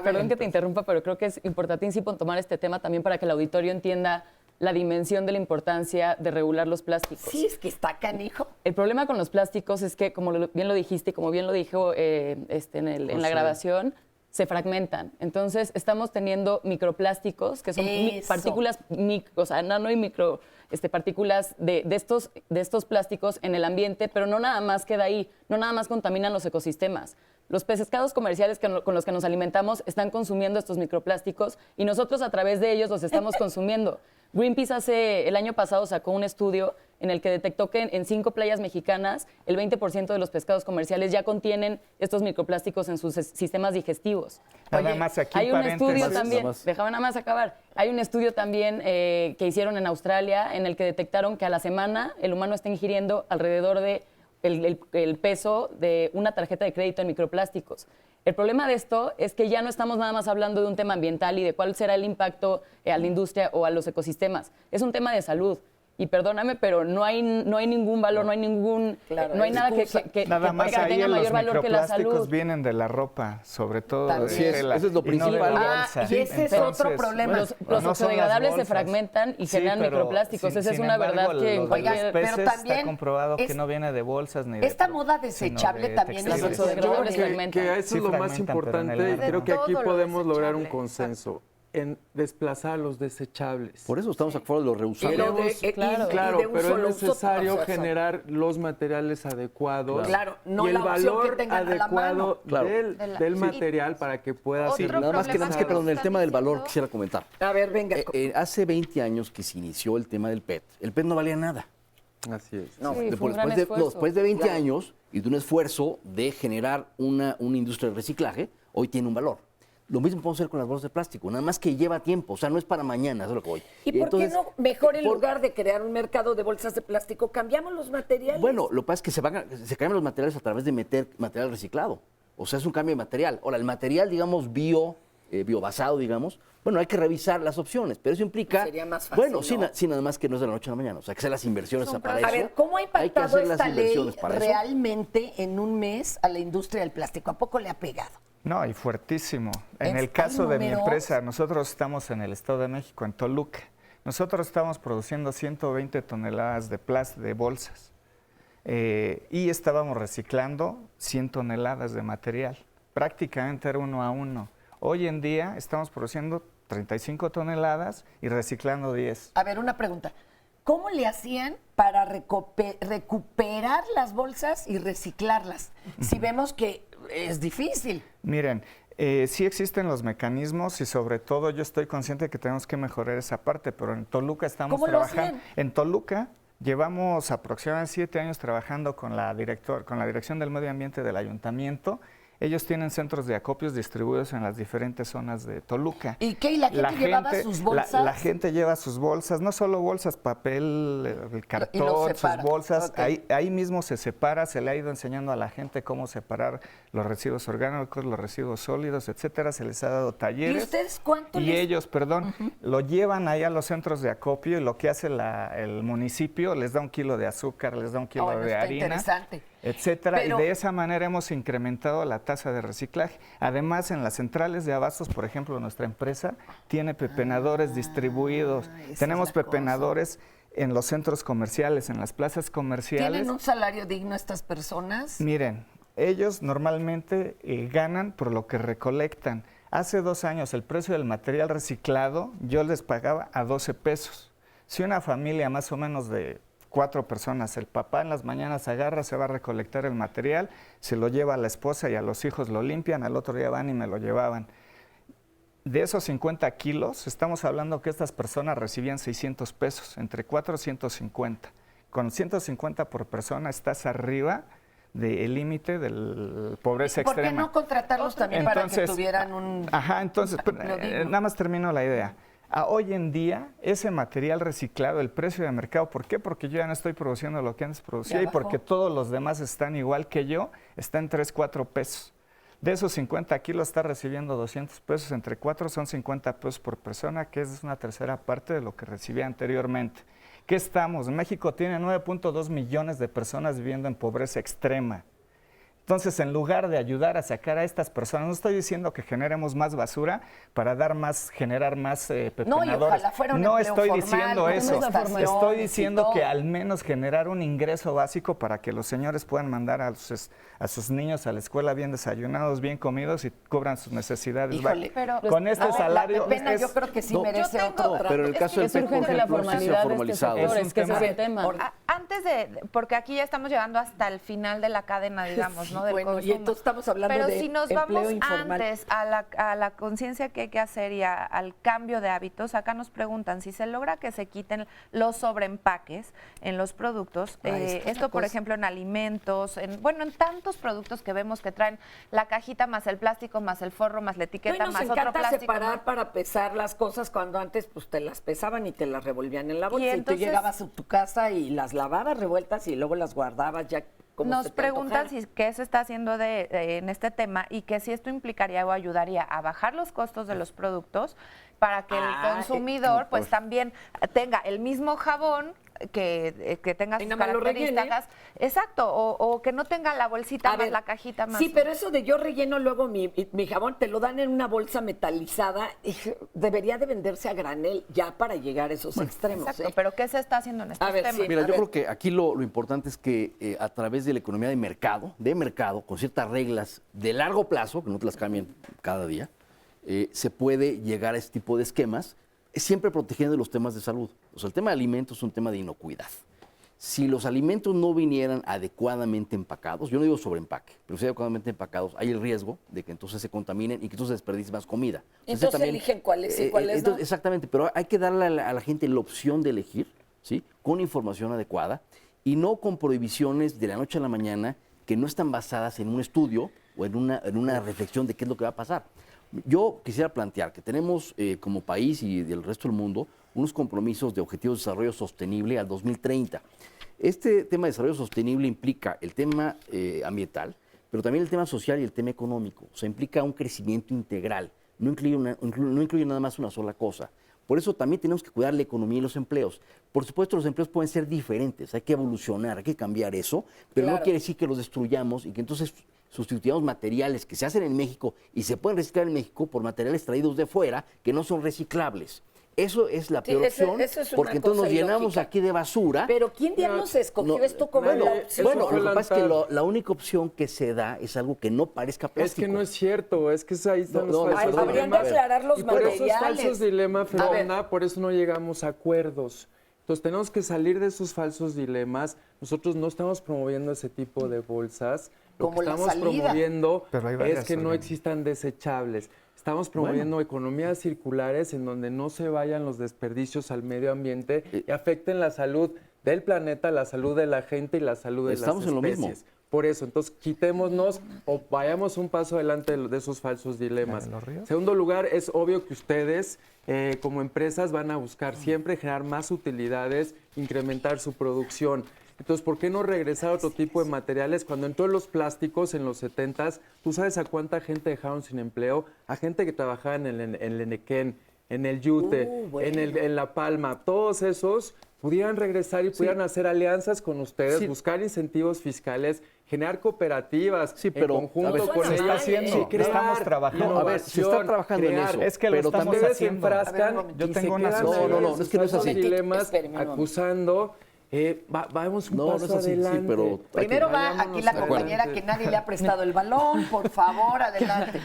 perdón que te interrumpa, pero creo que es importantísimo tomar este tema también para que el auditorio entienda la dimensión de la importancia de regular los plásticos. Sí, es que está canijo. El problema con los plásticos es que, como bien lo dijiste, como bien lo dijo en la grabación, se fragmentan. Entonces, estamos teniendo microplásticos, que son partículas, o sea, nano y micro partículas de estos plásticos en el ambiente, pero no nada más queda ahí, no nada más contaminan los ecosistemas. Los pescados comerciales con los que nos alimentamos están consumiendo estos microplásticos y nosotros a través de ellos los estamos consumiendo. Greenpeace el año pasado sacó un estudio en el que detectó que en 5 playas mexicanas el 20% de los pescados comerciales ya contienen estos microplásticos en sus sistemas digestivos. Nada más aquí, hay un estudio paréntesis. también, déjame nada más acabar, hay un estudio también que hicieron en Australia en el que detectaron que a la semana el humano está ingiriendo alrededor de el peso de una tarjeta de crédito en microplásticos. El problema de esto es que ya no estamos nada más hablando de un tema ambiental y de cuál será el impacto a la industria o a los ecosistemas. Es un tema de salud. Y perdóname, pero no hay ningún valor, no hay nada que nada más tenga ahí mayor valor que la salud. Los microplásticos vienen de la ropa, sobre todo de tela, eso es lo principal. Y ese es otro problema. Los oxodegradables se fragmentan y generan microplásticos. Esa es una verdad que en cualquier... Pero también está comprobado que no viene de bolsas ni de... Esta moda desechable también es oxodegradables fragmentan. Que eso es lo más importante y creo que aquí podemos lograr un consenso en desplazar los desechables. Por eso estamos a favor de los reusables. Claro, pero es necesario generar los materiales adecuados no y el valor que adecuado del material para que pueda ser. Nada más que perdón, el tema del valor quisiera comentar. A ver, venga. Hace 20 años que se inició el tema del PET, el PET no valía nada. Así es. No, después de 20 años y de un esfuerzo de generar una industria de reciclaje, hoy tiene un valor. Lo mismo podemos hacer con las bolsas de plástico, nada más que lleva tiempo, o sea, no es para mañana, eso es lo que voy. ¿Y por qué no mejor en lugar de crear un mercado de bolsas de plástico, cambiamos los materiales? Bueno, lo que pasa es que se cambian los materiales a través de meter material reciclado, o sea, es un cambio de material. Ahora, el material, digamos, biobasado, digamos, bueno, hay que revisar las opciones, pero eso implica... Sería más fácil, bueno, sí, nada más que no es de la noche a la mañana, o sea, hay que hacer las inversiones para eso. A ver, ¿cómo ha impactado esta ley realmente en un mes a la industria del plástico? ¿A poco le ha pegado? No, y fuertísimo. En el caso de mi empresa, nosotros estamos en el Estado de México, en Toluca. Nosotros estamos produciendo 120 toneladas de bolsas y estábamos reciclando 100 toneladas de material. Prácticamente era 1 a 1. Hoy en día estamos produciendo 35 toneladas y reciclando 10. A ver, una pregunta. ¿Cómo le hacían para recuperar las bolsas y reciclarlas? Si vemos que es difícil. Miren, sí existen los mecanismos y sobre todo yo estoy consciente de que tenemos que mejorar esa parte, pero en Toluca estamos trabajando. En Toluca llevamos aproximadamente 7 años trabajando con la Dirección del Medio Ambiente del Ayuntamiento. Ellos tienen centros de acopios distribuidos en las diferentes zonas de Toluca. ¿Y qué? ¿Y la gente llevaba sus bolsas? La gente lleva sus bolsas, no solo bolsas, papel, el cartón, sus bolsas. Okay. Ahí mismo se separa, se le ha ido enseñando a la gente cómo separar los residuos orgánicos, los residuos sólidos, etcétera. Se les ha dado talleres. ¿Y ustedes cuánto ellos, lo llevan ahí a los centros de acopio y lo que hace el municipio, les da 1 kilo de azúcar, les da 1 kilo de harina. Etcétera, y de esa manera hemos incrementado la tasa de reciclaje. Además, en las centrales de abastos, por ejemplo, nuestra empresa tiene pepenadores distribuidos. Tenemos pepenadores en los centros comerciales, en las plazas comerciales. ¿Tienen un salario digno estas personas? Miren, ellos normalmente ganan por lo que recolectan. Hace 2 años el precio del material reciclado yo les pagaba a 12 pesos. Si una familia más o menos de 4 personas, el papá en las mañanas agarra, se va a recolectar el material, se lo lleva a la esposa y a los hijos lo limpian, al otro día van y me lo llevaban. De esos 50 kilos, estamos hablando que estas personas recibían 600 pesos, entre 4 y 150. Con 150 por persona estás arriba del límite de la pobreza ¿Por qué extrema. no contratarlos también para que Entonces, tuvieran un... Ajá, entonces, Lo digo. nada más termino la idea. Hoy en día, ese material reciclado, el precio de mercado, ¿por qué? Porque yo ya no estoy produciendo lo que antes producía y porque todos los demás están igual que yo, está en 3, 4 pesos. De esos 50 kilos está recibiendo 200 pesos, entre 4 son 50 pesos por persona, que es una tercera parte de lo que recibía anteriormente. ¿Qué estamos? México tiene 9.2 millones de personas viviendo en pobreza extrema. Entonces, en lugar de ayudar a sacar a estas personas, no estoy diciendo que generemos más basura para generar más pepenadores. No, y ojalá fuera un no empleo estoy formal, diciendo eso. Estoy diciendo que todo. al menos generar un ingreso básico para que los señores puedan mandar a sus niños a la escuela bien desayunados, bien comidos y cubran sus necesidades. Híjole, pero con este salario... La pena yo creo que sí merece otro trato. Pero en el caso del PEC, por ejemplo, sí se ha formalizado. Es que ese es el tema. Antes porque aquí ya estamos llegando hasta el final de la cadena, digamos, ¿no? Del bueno, consumo. y entonces estamos hablando Pero de si nos empleo vamos informal. antes a la conciencia que hay que hacer y al cambio de hábitos, acá nos preguntan si se logra que se quiten los sobreempaques en los productos, esto por ejemplo en alimentos, en tantos productos que vemos que traen la cajita más el plástico, más el forro, más la etiqueta, más otro plástico. Separar para pesar las cosas cuando antes pues te las pesaban y te las revolvían en la bolsa y, entonces, tú llegabas a tu casa y las lavabas revueltas y luego las guardabas ya. Nos preguntan qué se está haciendo en este tema y que si esto implicaría o ayudaría a bajar los costos de los productos para que el consumidor pues también tenga el mismo jabón que tenga sus características. Exacto, o que no tenga la bolsita más la cajita más. Sí, pero eso de yo relleno luego mi jabón, te lo dan en una bolsa metalizada, y debería de venderse a granel ya para llegar a esos extremos. Exacto, pero ¿qué se está haciendo en estos temas? Mira, yo creo que aquí lo importante es que a través de la economía de mercado, con ciertas reglas de largo plazo, que no te las cambien cada día, se puede llegar a este tipo de esquemas, siempre protegiendo los temas de salud. O sea, el tema de alimentos es un tema de inocuidad. Si los alimentos no vinieran adecuadamente empacados, yo no digo sobre empaque, pero si adecuadamente empacados, hay el riesgo de que entonces se contaminen y que entonces desperdicie más comida. Entonces también, eligen cuáles y cuáles no. Exactamente, pero hay que darle a la gente la opción de elegir, ¿sí? Con información adecuada y no con prohibiciones de la noche a la mañana que no están basadas en un estudio o en una reflexión de qué es lo que va a pasar. Yo quisiera plantear que tenemos como país y del resto del mundo unos compromisos de objetivos de desarrollo sostenible al 2030. Este tema de desarrollo sostenible implica el tema ambiental, pero también el tema social y el tema económico. O sea, implica un crecimiento integral, no incluye nada más una sola cosa. Por eso también tenemos que cuidar la economía y los empleos. Por supuesto, los empleos pueden ser diferentes, hay que evolucionar, hay que cambiar eso, pero no quiere decir que los destruyamos y que entonces sustituyamos materiales que se hacen en México y se pueden reciclar en México por materiales traídos de fuera que no son reciclables. Eso es la peor opción, porque entonces nos llenamos aquí de basura. Pero ¿quién diablos escogió esto como la opción? Bueno, lo que pasa es que la única opción que se da es algo que no parezca plástico. Es que no es cierto, es que ahí están los falsos dilemas. Habrían de aclarar los materiales. Por esos falsos dilemas, Fernanda, por eso no llegamos a acuerdos. Entonces tenemos que salir de esos falsos dilemas. Nosotros no estamos promoviendo ese tipo de bolsas. Lo que estamos promoviendo es que no existan desechables. Estamos promoviendo economías circulares en donde no se vayan los desperdicios al medio ambiente y afecten la salud del planeta, la salud de la gente y la salud de las especies. Estamos en lo mismo. Por eso, entonces quitémonos o vayamos un paso adelante de esos falsos dilemas. En segundo lugar, es obvio que ustedes como empresas van a buscar siempre generar más utilidades, incrementar su producción. Entonces, ¿por qué no regresar a otro tipo de materiales? Cuando entró los plásticos en los 70s, ¿tú sabes a cuánta gente dejaron sin empleo? A gente que trabajaba en el Enequén, en el Yute, en La Palma. Todos esos pudieran regresar y pudieran hacer alianzas con ustedes, buscar incentivos fiscales, generar cooperativas en conjunto con ellas. Estamos trabajando. A ver, se está trabajando en eso. Es que lo estamos haciendo. Se enfrascan y se quedan es que no es así. Dilemas acusando. Vamos un paso adelante. Sí, pero primero va aquí la compañera que nadie le ha prestado el balón. Por favor, adelante.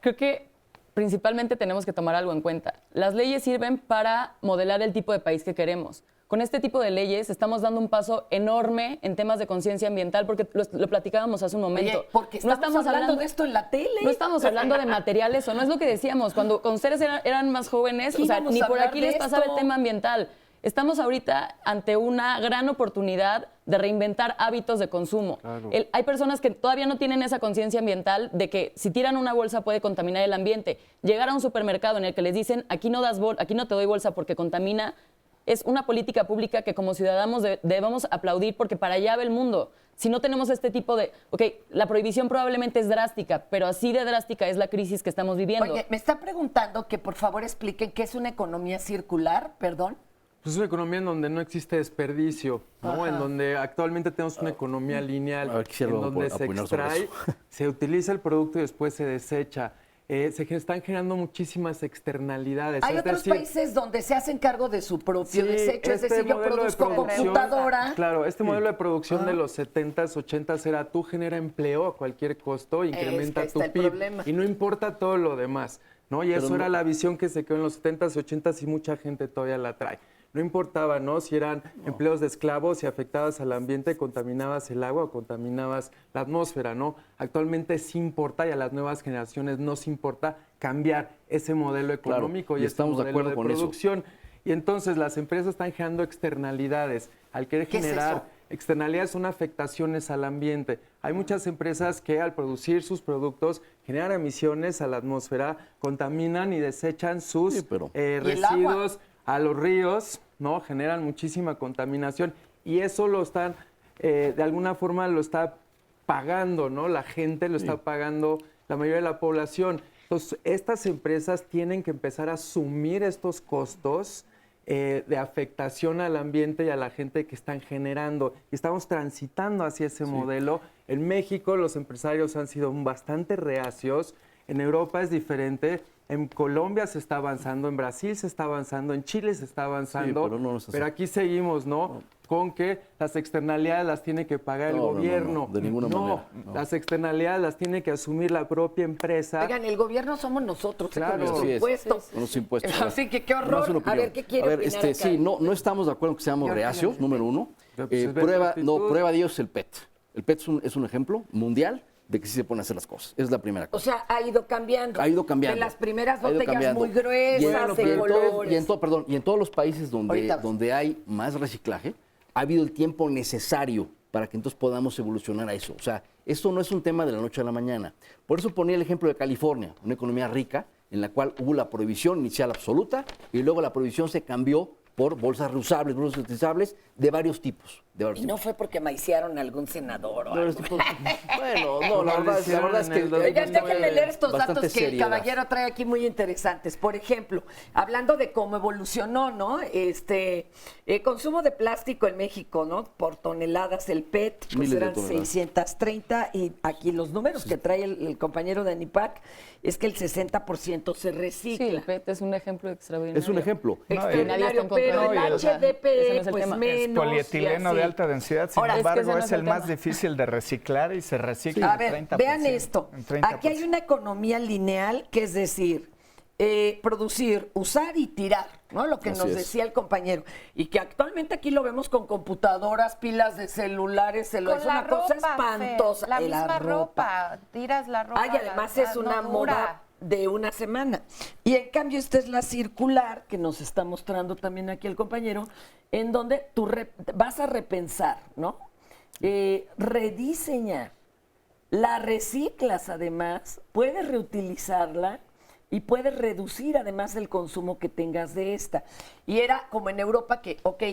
Creo que principalmente tenemos que tomar algo en cuenta. Las leyes sirven para modelar el tipo de país que queremos. Con este tipo de leyes estamos dando un paso enorme en temas de conciencia ambiental, porque lo platicábamos hace un momento. Oye, porque estamos hablando de esto en la tele. No estamos hablando de materiales, o no es lo que decíamos. Cuando ustedes eran más jóvenes, o sea, ni por aquí les pasaba el tema ambiental. Estamos ahorita ante una gran oportunidad de reinventar hábitos de consumo. Claro. Hay personas que todavía no tienen esa conciencia ambiental de que si tiran una bolsa puede contaminar el ambiente. Llegar a un supermercado en el que les dicen aquí no te doy bolsa porque contamina, es una política pública que como ciudadanos debemos aplaudir porque para allá va el mundo. Si no tenemos este tipo de... Ok, la prohibición probablemente es drástica, pero así de drástica es la crisis que estamos viviendo. Oye, me está preguntando que por favor expliquen qué es una economía circular, perdón. Pues es una economía en donde no existe desperdicio, ¿no? Ajá. En donde actualmente tenemos una economía lineal, A ver, quisiera en donde se opinar sobre extrae, eso. se utiliza el producto y después se desecha. Están generando muchísimas externalidades. Hay es otros decir, países donde se hacen cargo de su propio desecho, es decir, yo modelo de produzco producción, computadora. Claro, este modelo de producción de los 70s, 80s era tú genera empleo a cualquier costo, incrementa Es que tu está el PIB problema. y no importa todo lo demás, ¿no? Y eso era la visión que se quedó en los 70s, 80s y mucha gente todavía la trae. No importaba, ¿no? Si eran empleos de esclavos, si afectabas al ambiente, contaminabas el agua o contaminabas la atmósfera, ¿no? Actualmente sí importa y a las nuevas generaciones nos importa cambiar ese modelo económico y y estamos este de modelo acuerdo con eso. producción. Y entonces las empresas están generando externalidades. Al querer ¿Qué es generar eso? externalidades son afectaciones al ambiente. Hay muchas empresas que al producir sus productos generan emisiones a la atmósfera, contaminan y desechan sus Sí, pero- el agua? residuos a los ríos, ¿no? Generan muchísima contaminación y eso lo están, de alguna forma lo está pagando, ¿no? La gente lo está pagando, la mayoría de la población. Entonces, estas empresas tienen que empezar a asumir estos costos de afectación al ambiente y a la gente que están generando. Y estamos transitando hacia ese modelo. En México los empresarios han sido bastante reacios. En Europa es diferente. En Colombia se está avanzando, en Brasil se está avanzando, en Chile se está avanzando. pero no es así. Pero aquí seguimos, ¿no? Con que las externalidades las tiene que pagar el gobierno. de ninguna manera. No. Las externalidades las tiene que asumir la propia empresa. Oigan, el gobierno somos nosotros, Claro. con nuestros Así es. impuestos. Con los impuestos. Así que qué Más horror. una A opinión. ver, ¿qué quiere opinar acá? Sí, no estamos de acuerdo en que seamos ¿Qué opina reacios, usted? número uno. Pero, pues, es ver la actitud. Prueba de ello es el PET. El PET es un ejemplo mundial de que sí se pueden hacer las cosas. Es la primera O cosa. sea, ha ido cambiando. Ha ido cambiando. De las primeras Ha ido botellas cambiando. muy gruesas, de colores. Y en todos los países Ahorita. donde hay más reciclaje, ha habido el tiempo necesario para que entonces podamos evolucionar a eso. O sea, esto no es un tema de la noche a la mañana. Por eso ponía el ejemplo de California, una economía rica en la cual hubo la prohibición inicial absoluta y luego la prohibición se cambió por bolsas reusables, bolsas utilizables de varios tipos. Y no fue porque maiciaron a algún senador o De algo. varios tipos. Bueno, no, la verdad es que... Oigan, déjenme leer estos bastante datos que el seriedad. caballero trae aquí muy interesantes. Por ejemplo, hablando de cómo evolucionó, ¿no? Consumo de plástico en México, ¿no? Por toneladas, el PET, pues Miles de eran toneladas. 630 y aquí los números que trae el compañero de ANIPAC es que el 60% se recicla. Sí, el PET es un ejemplo extraordinario. Es un ejemplo. Extraordinario, en contra pero de el ello, o sea, HDP, ese no es el pues tema. menos. Es polietileno y así. de alta densidad, sin Ahora, es que embargo, ese no es es el el más tema. difícil de reciclar y se recicla A en ver, 30%. vean esto. en 30%. Aquí hay una economía lineal, que es decir, producir, usar y tirar, ¿no? Lo que Así nos es. decía el compañero. Y que actualmente aquí lo vemos con computadoras, pilas de celulares, es Con la una cosa ropa, espantosa. Fer, la misma ropa. Tiras la ropa. Ay, además la- es una no moda dura. de una semana. Y en cambio esta es la circular, que nos está mostrando también aquí el compañero, en donde tú vas a repensar, ¿no? Rediseñar. La reciclas además, puedes reutilizarla y puedes reducir además el consumo que tengas de esta. Y era como en Europa que, ok,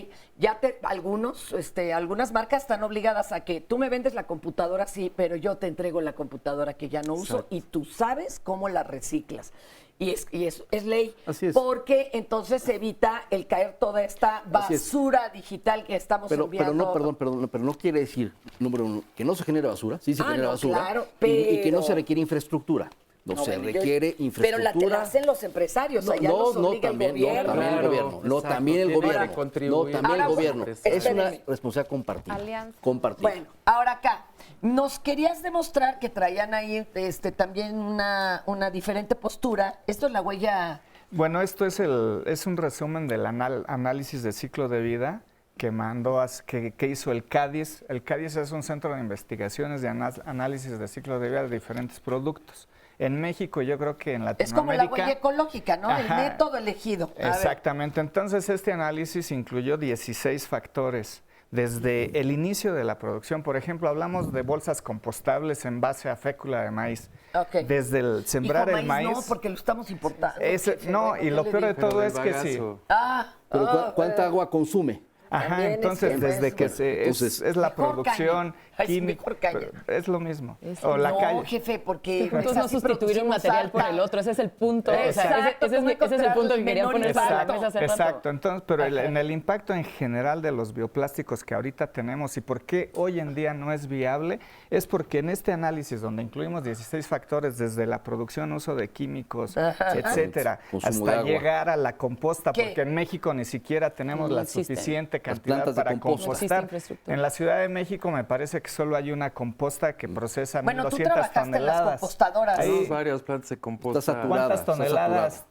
algunas marcas están obligadas a que tú me vendes la computadora, sí, pero yo te entrego la computadora que ya no uso y tú sabes cómo la reciclas. Y es ley. Así es. Porque entonces evita el caer toda esta Así es. basura digital que estamos Pero enviando. pero no quiere decir, número uno, que no se genere basura, sí se genera no, basura, claro, y que no se pero- requiere infraestructura. No, No, se bueno, yo- requiere infraestructura. Pero la hacen los empresarios, allá los obliga también, el gobierno. también el Claro, gobierno. No, exacto, también el tiene que gobierno. contribuir. No, también Ahora, el gobierno. Es espérenme. una responsabilidad compartida. Alianza. Compartida. Bueno, ahora acá, nos querías demostrar que traían ahí también una diferente postura. Esto es la huella. Bueno, esto es un resumen del análisis de ciclo de vida que que hizo el CADIS. El CADIS es un centro de investigaciones de análisis de ciclo de vida de diferentes productos. En México yo creo que en Es como Latinoamérica... la huella ecológica, ¿no? El método elegido. A ver. Exactamente. Entonces, este análisis incluyó 16 factores. Desde el inicio de la producción, por ejemplo, hablamos de bolsas compostables en base a fécula de maíz. Ok. Desde el sembrar el maíz... No, porque lo estamos importando. No, y lo peor de todo es que sí. Pero ¿cuánta agua consume? Ajá, También entonces desde que es la producción química, es lo mismo. O la no, calle. jefe, porque El punto es no sustituir un material por el otro, ese es el punto. Exacto, ese es el punto que quería poner sobre la mesa hace rato. Exacto, entonces, pero en el impacto en general de los bioplásticos que ahorita tenemos y por qué hoy en día no es viable, es porque en este análisis donde incluimos 16 factores desde la producción, uso de químicos, etcétera, hasta llegar a la composta, porque en México ni siquiera tenemos la suficiente cantidad para compostar. En la Ciudad de México me parece que solo hay una composta que procesa 1,200 toneladas. En las compostadoras. Hay varias plantas de composta. ¿Cuántas toneladas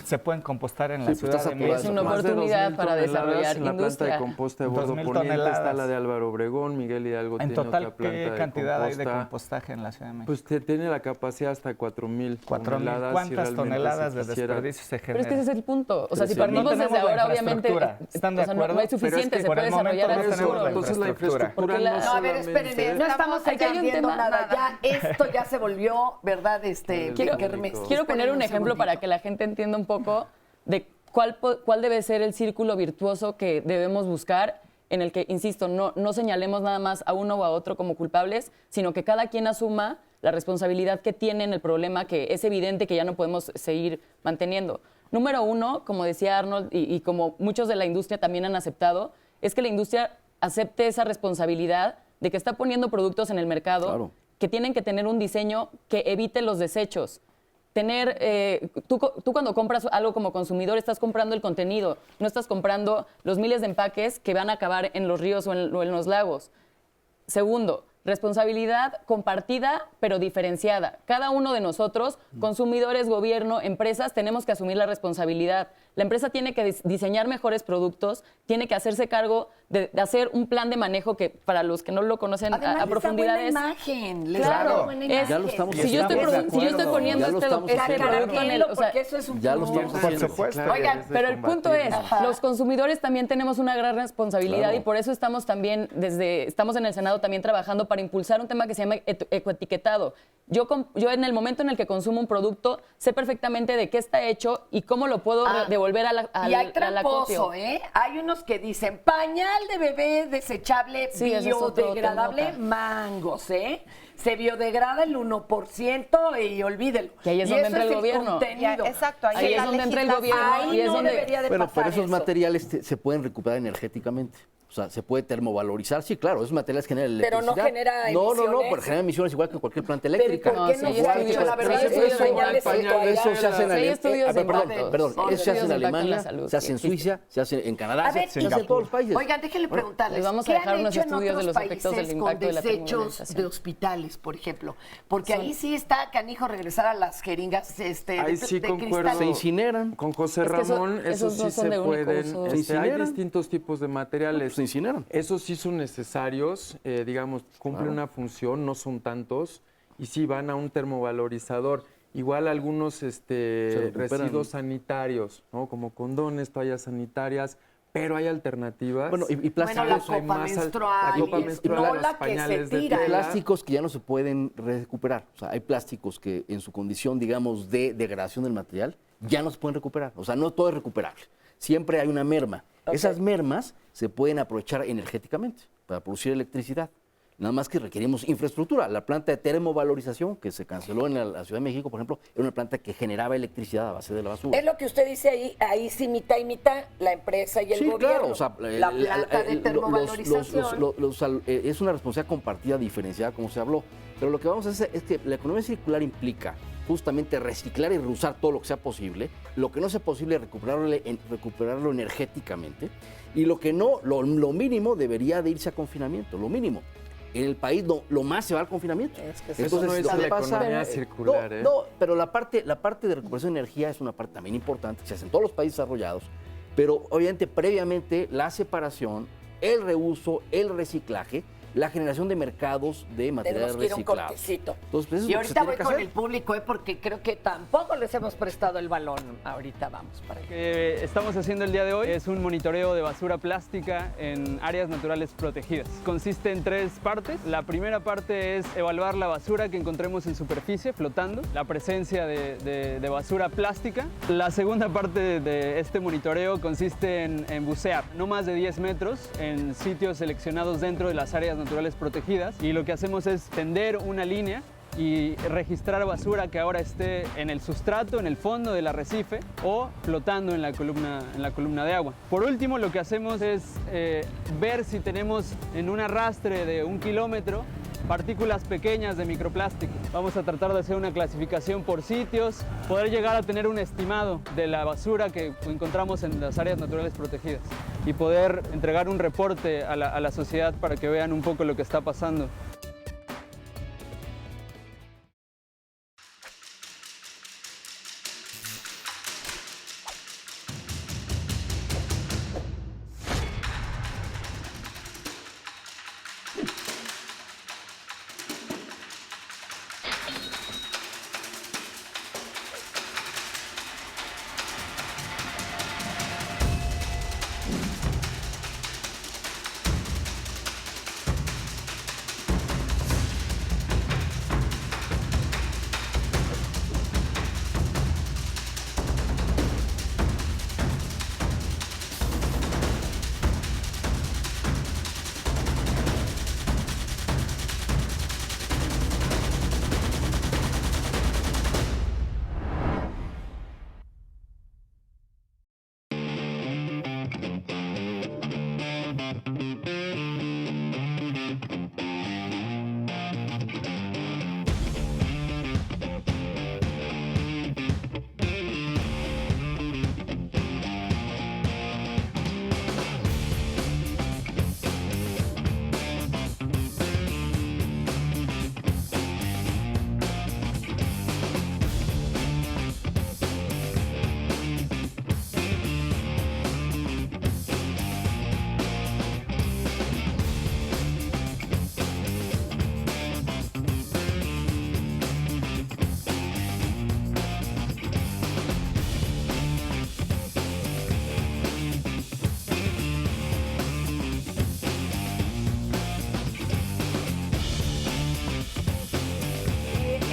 se pueden compostar en la Ciudad de México? Es una oportunidad para desarrollar en la planta de industria. composta de Bordo Poniente está la de Álvaro Obregón, Miguel Hidalgo tiene otra planta de ¿qué cantidad hay de compostaje en la Ciudad de México? Pues tiene la capacidad hasta 4,000 toneladas. ¿Cuántas toneladas de desperdicio se generan? Pero es que ese es el punto. O sea, si partimos desde ahora, obviamente, ¿están de acuerdo? no hay suficiente, se puede desarrollar al futuro. Entonces la infraestructura no, a ver, espérenme, no estamos entendiendo nada. Ya, esto ya se volvió, ¿verdad? Quiero poner un ejemplo para que la gente entienda un poco de cuál debe ser el círculo virtuoso que debemos buscar, en el que, insisto, no señalemos nada más a uno o a otro como culpables, sino que cada quien asuma la responsabilidad que tiene en el problema, que es evidente que ya no podemos seguir manteniendo. Número uno, como decía Arnold, y como muchos de la industria también han aceptado, es que la industria acepte esa responsabilidad de que está poniendo productos en el mercado que tienen que tener un diseño que evite los desechos. Tú cuando compras algo como consumidor estás comprando el contenido, no estás comprando los miles de empaques que van a acabar en los ríos o en los lagos. Segundo, responsabilidad compartida pero diferenciada. Cada uno de nosotros, consumidores, gobierno, empresas, tenemos que asumir la responsabilidad. La empresa tiene que diseñar mejores productos, tiene que hacerse cargo de hacer un plan de manejo que, para los que no lo conocen a profundidad, es... imagen. Claro, ya lo estamos si yo estoy poniendo este producto en el... O sea, eso es un ya lo estamos por supuesto. Oigan, pero el punto es, los consumidores también tenemos una gran responsabilidad y por eso estamos también, estamos en el Senado también trabajando para impulsar un tema que se llama ecoetiquetado. Yo en el momento en el que consumo un producto, sé perfectamente de qué está hecho y cómo lo puedo devolver a la y hay tramposo, Hay unos que dicen pañal de bebé desechable biodegradable Mangos, Se biodegrada el 1% y olvídelo. Que ahí es donde entra el gobierno. Exacto, ahí es donde entra el gobierno. Ahí no debería de pasar pero esos eso. materiales se pueden recuperar energéticamente. O sea, se puede termovalorizar, sí, claro, esos materiales generan electricidad. Pero no genera emisiones. No, pero genera emisiones igual que cualquier planta eléctrica. ¿Pero por qué no se ha hecho la verdad? Eso se hace en Alemania. Perdón, eso se hace en Alemania, se hace en Suiza, se hace en Canadá, se hace en todos los países. Oigan, déjenle preguntarles, vamos a dejar unos estudios de los efectos del impacto de la desechos de hospitales, por ejemplo? Porque ahí sí está canijo regresar a las jeringas ahí sí concuerdo. Se incineran. Con José Ramón, esos sí se pueden. Hay distintos tipos de materiales. Se incineran. Esos sí son necesarios, digamos, cumplen una función, no son tantos, y sí van a un termovalorizador. Igual algunos residuos sanitarios, ¿no? Como condones, toallas sanitarias, pero hay alternativas. Bueno, y plásticos. La copa menstrual, los pañales de tela. Plásticos que ya no se pueden recuperar. O sea, hay plásticos que en su condición, digamos, de degradación del material, ya no se pueden recuperar. O sea, no todo es recuperable. Siempre hay una merma. Esas mermas se pueden aprovechar energéticamente para producir electricidad. Nada más que requerimos infraestructura. La planta de termovalorización que se canceló en la Ciudad de México, por ejemplo, era una planta que generaba electricidad a base de la basura. Es lo que usted dice ahí sí mitad y mitad, la empresa y el gobierno. Claro, o sea, la planta de termovalorización. Es una responsabilidad compartida, diferenciada, como se habló. Pero lo que vamos a hacer es que la economía circular implica justamente reciclar y reusar todo lo que sea posible. Lo que no sea posible, recuperarlo energéticamente. Y lo que no, lo mínimo debería de irse a confinamiento, lo mínimo. En el país lo más se va al confinamiento. Es que eso no es la economía circular. No, pero la parte de recuperación de energía es una parte también importante, que se hace en todos los países desarrollados, pero obviamente previamente la separación, el reuso, el reciclaje, la generación de mercados de materiales reciclados. Entonces, pues, y ahorita voy con el público, porque creo que tampoco les hemos prestado el balón. Ahorita vamos para allá. Lo que estamos haciendo el día de hoy es un monitoreo de basura plástica en áreas naturales protegidas. Consiste en 3 partes. La primera parte es evaluar la basura que encontremos en superficie flotando, la presencia de basura plástica. La segunda parte de este monitoreo consiste en bucear no más de 10 metros en sitios seleccionados dentro de las áreas naturales protegidas, y lo que hacemos es tender una línea y registrar basura que ahora esté en el sustrato, en el fondo del arrecife o flotando en la columna de agua. Por último, lo que hacemos es ver si tenemos en un arrastre de 1 kilómetro partículas pequeñas de microplástico. Vamos a tratar de hacer una clasificación por sitios, poder llegar a tener un estimado de la basura que encontramos en las áreas naturales protegidas y poder entregar un reporte a la sociedad para que vean un poco lo que está pasando.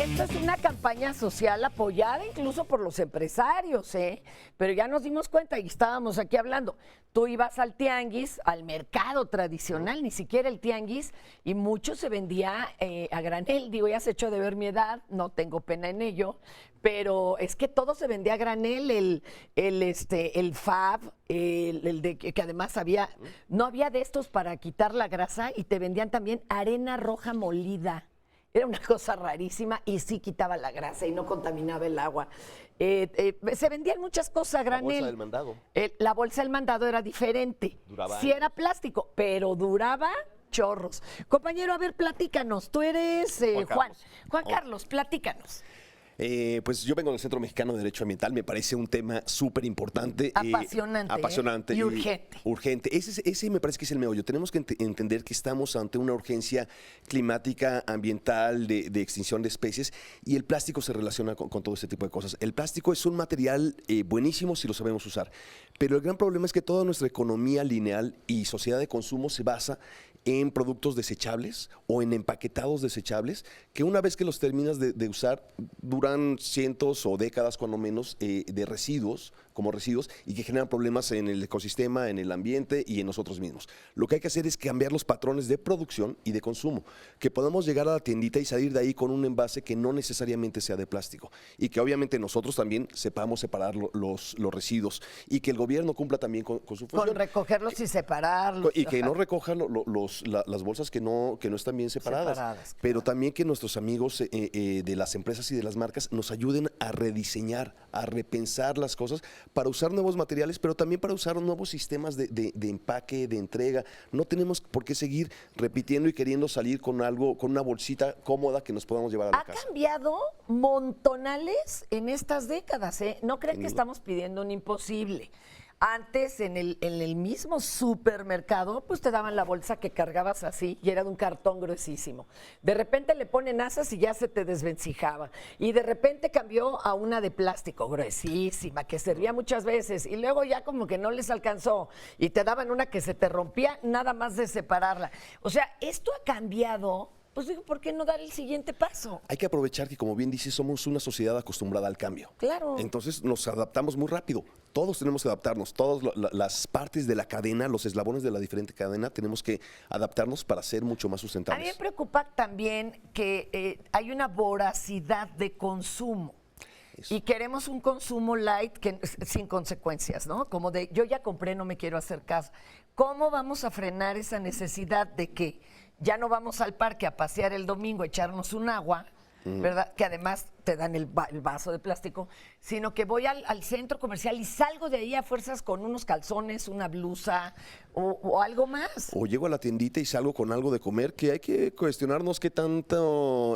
Esta es una campaña social apoyada incluso por los empresarios, pero ya nos dimos cuenta y estábamos aquí hablando. Tú ibas al tianguis, al mercado tradicional, ni siquiera el tianguis, y mucho se vendía a granel. Digo, ya se echó de ver mi edad, no tengo pena en ello, pero es que todo se vendía a granel, el fab, que además no había de estos para quitar la grasa, y te vendían también arena roja molida. Era una cosa rarísima y sí quitaba la grasa y no contaminaba el agua. Se vendían muchas cosas a granel. La bolsa del mandado. La bolsa del mandado era diferente. Duraba sí era plástico, pero duraba chorros. Compañero, a ver, platícanos. Tú eres Juan Carlos, platícanos. Pues yo vengo del Centro Mexicano de Derecho Ambiental, me parece un tema súper importante. Apasionante. Y urgente. Urgente. Ese me parece que es el meollo. Tenemos que entender que estamos ante una urgencia climática, ambiental, de extinción de especies, y el plástico se relaciona con todo este tipo de cosas. El plástico es un material buenísimo si lo sabemos usar, pero el gran problema es que toda nuestra economía lineal y sociedad de consumo se basa en productos desechables o en empaquetados desechables que una vez que los terminas de usar duran cientos o décadas cuando menos de residuos, como residuos, y que generan problemas en el ecosistema, en el ambiente y en nosotros mismos. Lo que hay que hacer es cambiar los patrones de producción y de consumo, que podamos llegar a la tiendita y salir de ahí con un envase que no necesariamente sea de plástico, y que obviamente nosotros también sepamos separar los residuos, y que el gobierno cumpla también con su función. Con recogerlos y separarlos. Y que no recojan las bolsas que no están bien separadas. Pero también que nuestros amigos de las empresas y de las marcas nos ayuden a rediseñar, a repensar las cosas para usar nuevos materiales, pero también para usar nuevos sistemas de empaque, de entrega. No tenemos por qué seguir repitiendo y queriendo salir con algo, con una bolsita cómoda que nos podamos llevar a la casa. Ha cambiado montonales en estas décadas, ¿eh? No crean que estamos pidiendo un imposible. Antes, en el mismo supermercado, pues te daban la bolsa que cargabas así y era de un cartón gruesísimo. De repente le ponen asas y ya se te desvencijaba. Y de repente cambió a una de plástico gruesísima, que servía muchas veces. Y luego ya como que no les alcanzó. Y te daban una que se te rompía nada más de separarla. O sea, esto ha cambiado. Pues digo, ¿por qué no dar el siguiente paso? Hay que aprovechar que, como bien dices, somos una sociedad acostumbrada al cambio. Claro. Entonces nos adaptamos muy rápido. Todos tenemos que adaptarnos. Todas las partes de la cadena, los eslabones de la diferente cadena, tenemos que adaptarnos para ser mucho más A mí sustentables. me preocupa también que hay una voracidad de consumo. Y queremos un consumo light sin consecuencias, ¿no? Como de, yo ya compré, no me quiero hacer caso. ¿Cómo vamos a frenar esa necesidad de que ya no vamos al parque a pasear el domingo, a echarnos un agua, ¿verdad? Que además te dan el vaso de plástico, sino que voy al centro comercial y salgo de ahí a fuerzas con unos calzones, una blusa o algo más. O llego a la tiendita y salgo con algo de comer, que hay que cuestionarnos qué tanta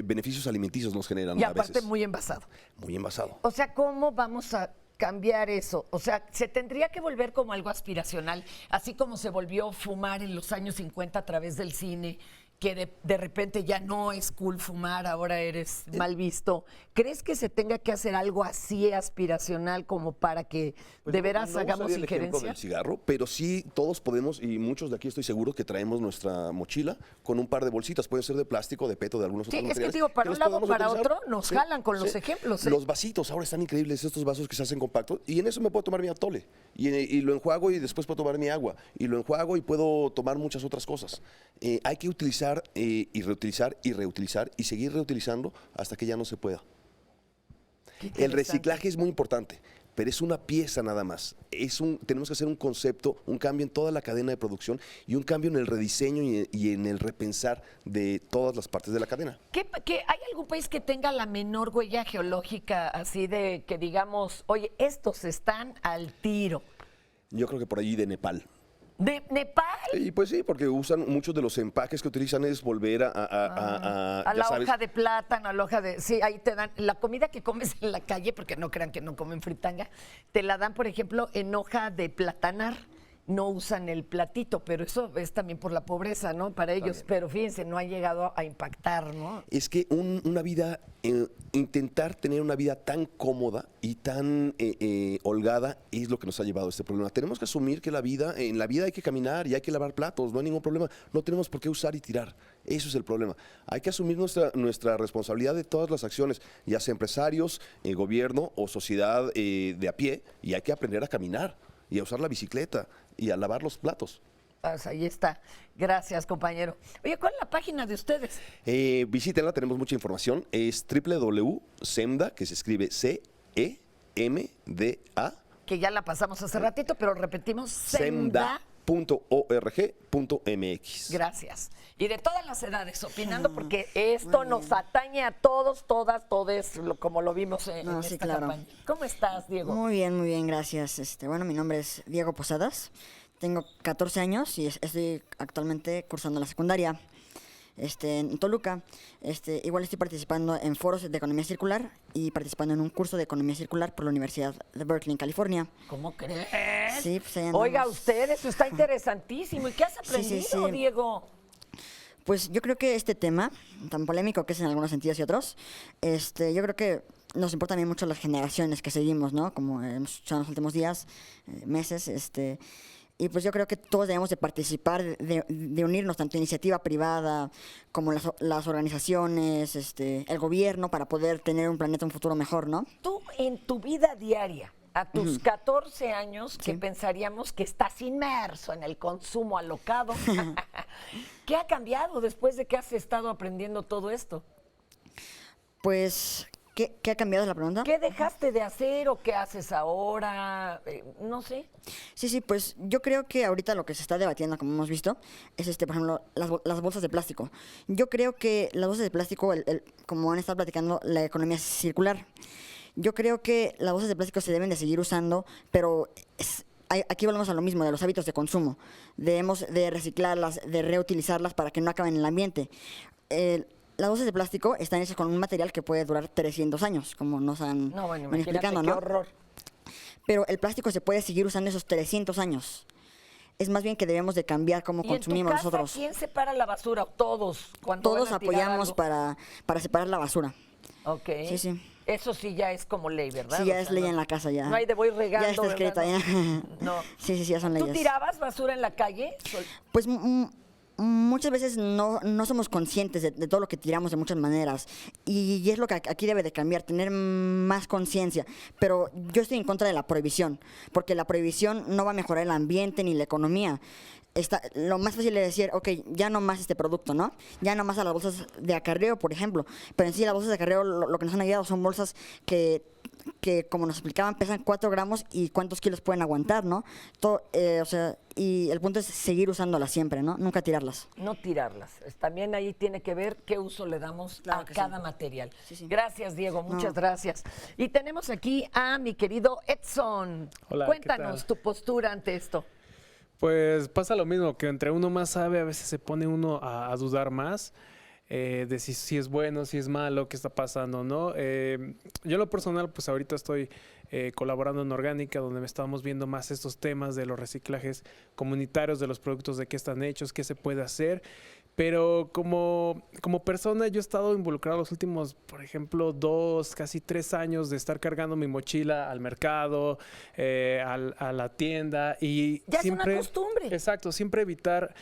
beneficios alimenticios nos generan Y a aparte veces. muy envasado. Muy envasado. O sea, ¿cómo vamos a cambiar eso? O sea, se tendría que volver como algo aspiracional, así como se volvió fumar en los años 50 a través del cine, que de repente ya no es cool fumar, ahora eres mal visto. ¿Crees que se tenga que hacer algo así aspiracional como para que de veras no hagamos usaría el ejemplo injerencia? del cigarro, pero sí todos podemos, y muchos de aquí estoy seguro que traemos nuestra mochila con un par de bolsitas, puede ser de plástico, de PET o de algunos Sí, otros es que materiales. digo, para los un lado o podamos para utilizar. otro nos jalan con los ejemplos. Los vasitos ahora están increíbles, estos vasos que se hacen compactos, y en eso me puedo tomar mi atole, y lo enjuago y después puedo tomar mi agua, y lo enjuago y puedo tomar muchas otras cosas. Hay que utilizar y reutilizar y reutilizar y seguir reutilizando hasta que ya no se pueda. El reciclaje es muy importante, pero es una pieza nada más. Tenemos que hacer un concepto, un cambio en toda la cadena de producción y un cambio en el rediseño y en el repensar de todas las partes de la cadena. ¿Hay algún país que tenga la menor huella geológica, así de que digamos, oye, estos están al tiro? Yo creo que por allí de Nepal. ¿De Nepal? Y pues sí, porque usan muchos de los empaques que utilizan es volver A ya la sabes, hoja de plátano, a la hoja de... Sí, ahí te dan la comida que comes en la calle, porque no crean que no comen fritanga, te la dan, por ejemplo, en hoja de platanar. No usan el platito, pero eso es también por la pobreza, ¿no? Para ellos. Pero fíjense, no ha llegado a impactar, ¿no? Es que una vida, intentar tener una vida tan cómoda y tan holgada es lo que nos ha llevado a este problema. Tenemos que asumir que en la vida hay que caminar y hay que lavar platos, no hay ningún problema. No tenemos por qué usar y tirar. Eso es el problema. Hay que asumir nuestra responsabilidad de todas las acciones, ya sea empresarios, gobierno o sociedad de a pie, y hay que aprender a caminar y a usar la bicicleta y a lavar los platos. Pues ahí está. Gracias, compañero. Oye, ¿cuál es la página de ustedes? Visítenla, tenemos mucha información. Es www.semda, que se escribe CEMDA. Que ya la pasamos hace ratito, pero repetimos, semda.org.mx. Gracias. Y de todas las edades, opinando, porque esto nos atañe a todos, todas, todes, como lo vimos en esta campaña. ¿Cómo estás, Diego? Muy bien, gracias. Bueno, mi nombre es Diego Posadas, tengo 14 años y estoy actualmente cursando la secundaria en Toluca. Igual estoy participando en foros de economía circular y participando en un curso de economía circular por la Universidad de Berkeley, en California. ¿Cómo crees? Sí, pues ahí andamos. Oiga, usted, eso está interesantísimo. ¿Y qué has aprendido, Diego? Pues yo creo que este tema, tan polémico que es en algunos sentidos y otros, yo creo que nos importa también mucho las generaciones que seguimos, ¿no? Como hemos escuchado en los últimos días, meses, y pues yo creo que todos debemos de participar, de unirnos, tanto iniciativa privada como las organizaciones, el gobierno, para poder tener un planeta, un futuro mejor, ¿no? Tú, en tu vida diaria, a tus 14 años, que pensaríamos que estás inmerso en el consumo alocado, ¿qué ha cambiado después de que has estado aprendiendo todo esto? Pues, ¿qué ha cambiado la pregunta? ¿Qué dejaste de hacer o qué haces ahora? No sé. Sí, pues yo creo que ahorita lo que se está debatiendo, como hemos visto, es, por ejemplo, las bolsas de plástico. Yo creo que las bolsas de plástico, como han estado platicando, la economía circular. Yo creo que las bolsas de plástico se deben de seguir usando, pero aquí volvemos a lo mismo, de los hábitos de consumo. Debemos de reciclarlas, de reutilizarlas para que no acaben en el ambiente. Las bolsas de plástico están hechas con un material que puede durar 300 años, como nos han explicado, ¿no? Qué horror. pero el plástico se puede seguir usando esos 300 años. Es más bien que debemos de cambiar cómo consumimos ¿Y en tu casa nosotros. quién separa la basura? Todos. Cuando Todos van a tirar apoyamos algo. para separar la basura. Ok. Sí, sí. Eso sí ya es como ley, ¿verdad? Sí, ya O es sea, ley no- en la casa ya. No hay de voy regando. Ya está escrita, ¿verdad? ya. No. Sí, ya son ¿Tú leyes. tirabas basura en la calle? Pues muchas veces no somos conscientes de todo lo que tiramos de muchas maneras. Y es lo que aquí debe de cambiar, tener más conciencia. Pero yo estoy en contra de la prohibición, porque la prohibición no va a mejorar el ambiente ni la economía. Lo más fácil es decir, ok, ya no más este producto, ¿no? Ya no más a las bolsas de acarreo, por ejemplo. Pero en sí las bolsas de acarreo lo que nos han ayudado son bolsas que como nos explicaban, pesan 4 gramos y cuántos kilos pueden aguantar, ¿no? Y el punto es seguir usándolas siempre, ¿no? Nunca tirarlas. No tirarlas. También ahí tiene que ver qué uso le damos Claro a que cada sí. material. Sí. Gracias, Diego. Muchas No. gracias. Y tenemos aquí a mi querido Edson. Hola, ¿qué Cuéntanos tal? tu postura ante esto. Pues pasa lo mismo, que entre uno más sabe, a veces se pone uno a dudar más de si es bueno, si es malo, qué está pasando, ¿no? Yo en lo personal, pues ahorita estoy colaborando en Orgánica, donde estamos viendo más estos temas de los reciclajes comunitarios, de los productos, de qué están hechos, qué se puede hacer. Pero como persona yo he estado involucrado los últimos, por ejemplo, 2, casi 3 años de estar cargando mi mochila al mercado, a la tienda y Ya siempre, es una costumbre. Exacto, siempre evitar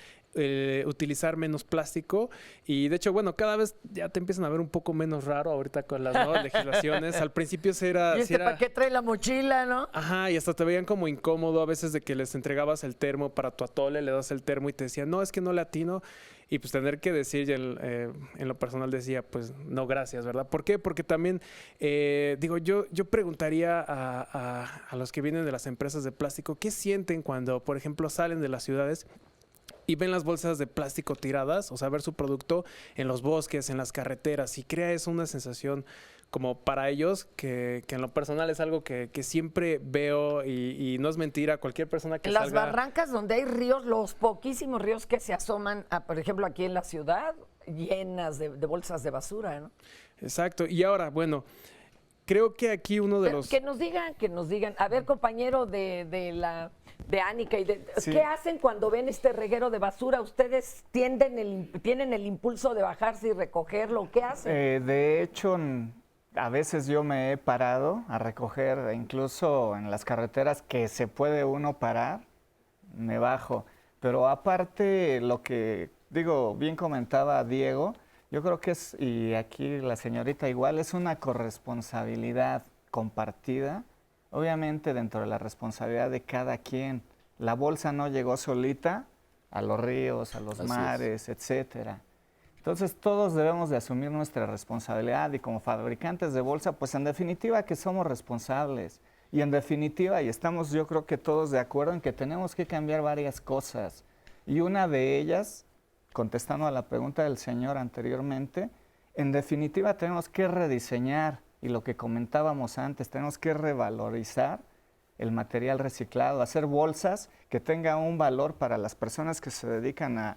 utilizar menos plástico y de hecho, bueno, cada vez ya te empiezan a ver un poco menos raro ahorita con las nuevas legislaciones. Al principio sí era... ¿Y sí era- para qué trae la mochila, no? Ajá, y hasta te veían como incómodo a veces de que les entregabas el termo para tu atole, le das el termo y te decían, no, es que no le atino. Y pues tener que decir, en lo personal decía, pues no, gracias, ¿verdad? ¿Por qué? Porque también, yo preguntaría a los que vienen de las empresas de plástico, ¿qué sienten cuando, por ejemplo, salen de las ciudades y ven las bolsas de plástico tiradas, o sea, ver su producto en los bosques, en las carreteras, y crea eso una sensación como para ellos, que en lo personal es algo que siempre veo y no es mentira, cualquier persona que En las salga... barrancas donde hay ríos, los poquísimos ríos que se asoman, por ejemplo, aquí en la ciudad, llenas de bolsas de basura, ¿no? Exacto, y ahora, bueno, creo que aquí uno de Pero los... que nos digan, a ver, compañero de Ánica, Sí. ¿qué hacen cuando ven este reguero de basura? ¿Ustedes tienen el impulso de bajarse y recogerlo? ¿Qué hacen? De hecho, a veces yo me he parado a recoger, incluso en las carreteras que se puede uno parar, me bajo. Pero aparte, lo que digo, bien comentaba Diego, yo creo que es, y aquí la señorita igual, es una corresponsabilidad compartida, obviamente dentro de la responsabilidad de cada quien. La bolsa no llegó solita a los ríos, a los Así es. mares, etcétera. Entonces todos debemos de asumir nuestra responsabilidad y como fabricantes de bolsa, pues en definitiva que somos responsables. Y en definitiva, y estamos yo creo que todos de acuerdo en que tenemos que cambiar varias cosas. Y una de ellas, contestando a la pregunta del señor anteriormente, en definitiva tenemos que rediseñar, y lo que comentábamos antes, tenemos que revalorizar el material reciclado, hacer bolsas que tengan un valor para las personas que se dedican a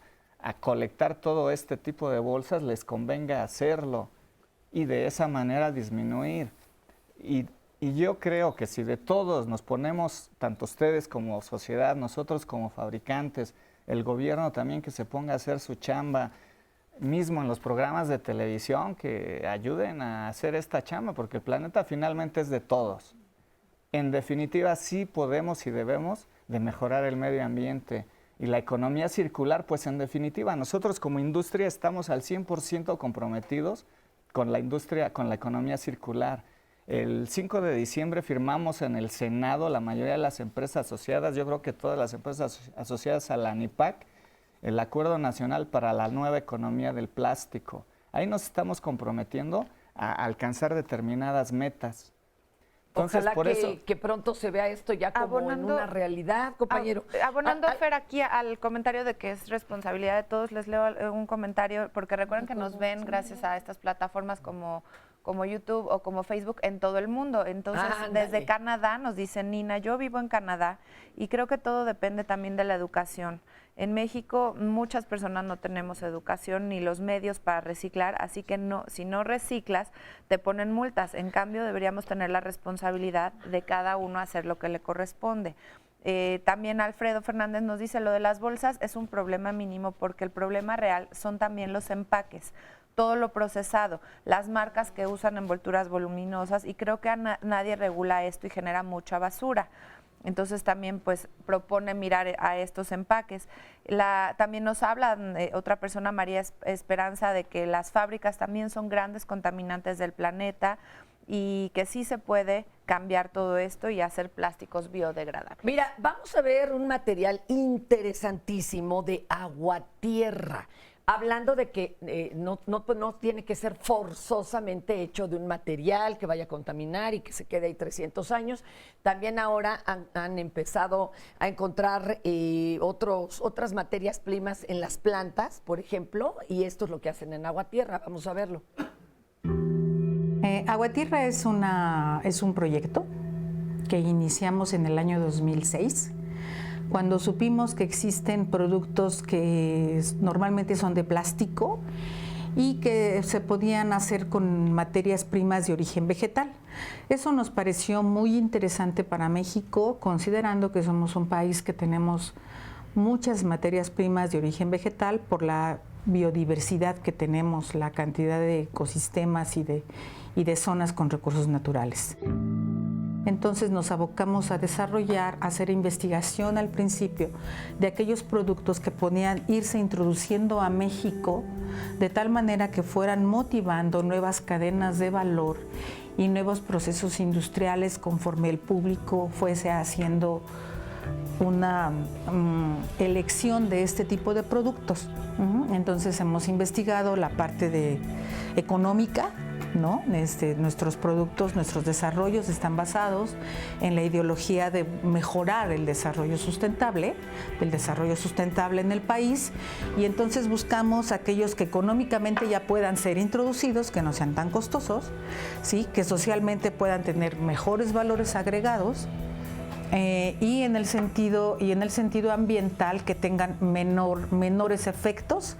colectar todo este tipo de bolsas, les convenga hacerlo y de esa manera disminuir. Y yo creo que si de todos nos ponemos, tanto ustedes como sociedad, nosotros como fabricantes, el gobierno también que se ponga a hacer su chamba, mismo en los programas de televisión, que ayuden a hacer esta chamba, porque el planeta finalmente es de todos. En definitiva, sí podemos y debemos de mejorar el medio ambiente. Y la economía circular, pues en definitiva, nosotros como industria estamos al 100% comprometidos con la industria, con la economía circular. El 5 de diciembre firmamos en el Senado, la mayoría de las empresas asociadas, yo creo que todas las empresas asociadas a la ANIPAC, el Acuerdo Nacional para la Nueva Economía del Plástico. Ahí nos estamos comprometiendo a alcanzar determinadas metas. Entonces, Ojalá por eso, que pronto se vea esto ya como en una realidad, compañero. Abonando, Fer, aquí al comentario de que es responsabilidad de todos, les leo un comentario, porque recuerden que nos ven gracias a estas plataformas como YouTube o como Facebook en todo el mundo. Entonces, desde Canadá nos dice Nina, yo vivo en Canadá y creo que todo depende también de la educación. En México muchas personas no tenemos educación ni los medios para reciclar, así que si no reciclas te ponen multas. En cambio deberíamos tener la responsabilidad de cada uno hacer lo que le corresponde. También Alfredo Fernández nos dice, lo de las bolsas es un problema mínimo porque el problema real son también los empaques, todo lo procesado, las marcas que usan envolturas voluminosas y creo que nadie regula esto y genera mucha basura. Entonces también pues propone mirar a estos empaques. También nos habla otra persona, María Esperanza, de que las fábricas también son grandes contaminantes del planeta y que sí se puede cambiar todo esto y hacer plásticos biodegradables. Mira, vamos a ver un material interesantísimo de agua-tierra. Hablando de que no tiene que ser forzosamente hecho de un material que vaya a contaminar y que se quede ahí 300 años. También ahora han empezado a encontrar otras materias primas en las plantas, por ejemplo, y esto es lo que hacen en agua-tierra. Vamos a verlo. Agua-tierra es un proyecto que iniciamos en el año 2006. Cuando supimos que existen productos que normalmente son de plástico y que se podían hacer con materias primas de origen vegetal. Eso nos pareció muy interesante para México, considerando que somos un país que tenemos muchas materias primas de origen vegetal por la biodiversidad que tenemos, la cantidad de ecosistemas y de zonas con recursos naturales. Entonces nos abocamos a desarrollar, a hacer investigación al principio de aquellos productos que podían irse introduciendo a México de tal manera que fueran motivando nuevas cadenas de valor y nuevos procesos industriales conforme el público fuese haciendo una elección de este tipo de productos. Entonces hemos investigado la parte económica, ¿no? Nuestros productos, nuestros desarrollos están basados en la ideología de mejorar el desarrollo sustentable en el país, y entonces buscamos aquellos que económicamente ya puedan ser introducidos, que no sean tan costosos, ¿sí? Que socialmente puedan tener mejores valores agregados, y en el sentido ambiental que tengan menores efectos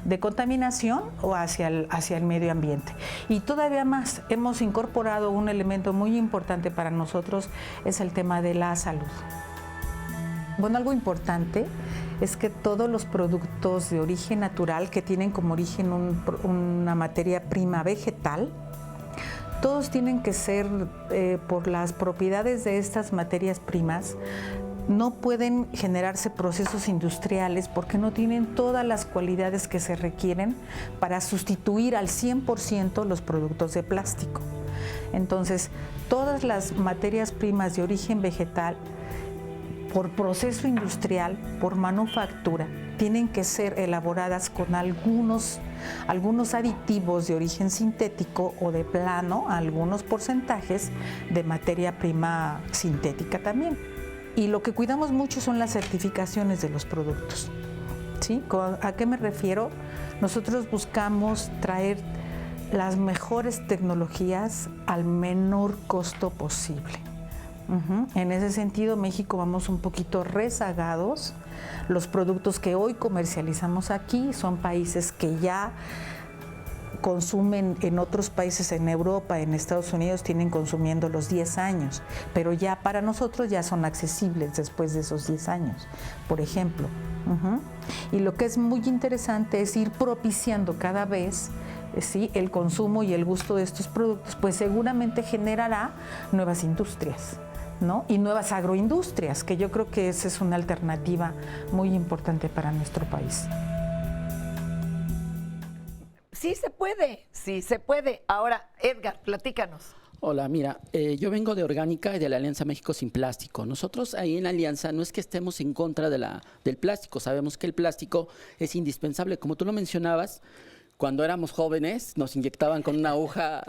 de contaminación o hacia el medio ambiente. Y todavía más, hemos incorporado un elemento muy importante para nosotros, es el tema de la salud. Bueno, algo importante es que todos los productos de origen natural que tienen como origen una materia prima vegetal, todos tienen que ser, por las propiedades de estas materias primas, no pueden generarse procesos industriales porque no tienen todas las cualidades que se requieren para sustituir al 100% los productos de plástico. Entonces, todas las materias primas de origen vegetal, por proceso industrial, por manufactura, tienen que ser elaboradas con algunos aditivos de origen sintético o de plano, algunos porcentajes de materia prima sintética también. Y lo que cuidamos mucho son las certificaciones de los productos, ¿sí? ¿A qué me refiero? Nosotros buscamos traer las mejores tecnologías al menor costo posible. En ese sentido, México vamos un poquito rezagados. Los productos que hoy comercializamos aquí son países que ya consumen en otros países, en Europa, en Estados Unidos, tienen consumiendo los 10 años, pero ya para nosotros ya son accesibles después de esos 10 años, por ejemplo. Y lo que es muy interesante es ir propiciando cada vez, ¿sí?, el consumo y el gusto de estos productos, pues seguramente generará nuevas industrias, ¿no? Y nuevas agroindustrias, que yo creo que esa es una alternativa muy importante para nuestro país. Sí se puede. Ahora, Edgar, platícanos. Hola, mira, yo vengo de Orgánica y de la Alianza México Sin Plástico. Nosotros ahí en la Alianza no es que estemos en contra del plástico, sabemos que el plástico es indispensable. Como tú lo mencionabas, cuando éramos jóvenes nos inyectaban con una aguja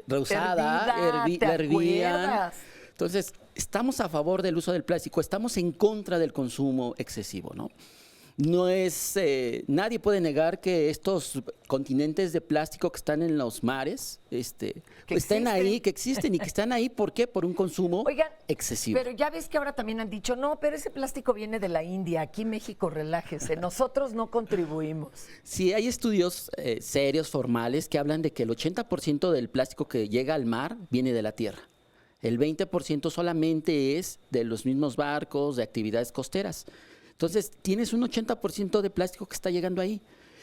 rehusada, la hervían. Entonces, estamos a favor del uso del plástico, estamos en contra del consumo excesivo, ¿no? No es, nadie puede negar que estos continentes de plástico que están en los mares, estén ahí, que existen y que están ahí, ¿por qué? Por un consumo excesivo. Pero ya ves que ahora también han dicho, no, pero ese plástico viene de la India, aquí México, relájese, nosotros no contribuimos. Sí, hay estudios serios, formales, que hablan de que el 80% del plástico que llega al mar viene de la tierra. El 20% solamente es de los mismos barcos, de actividades costeras. Entonces, tienes un 80% de plástico que está llegando ahí.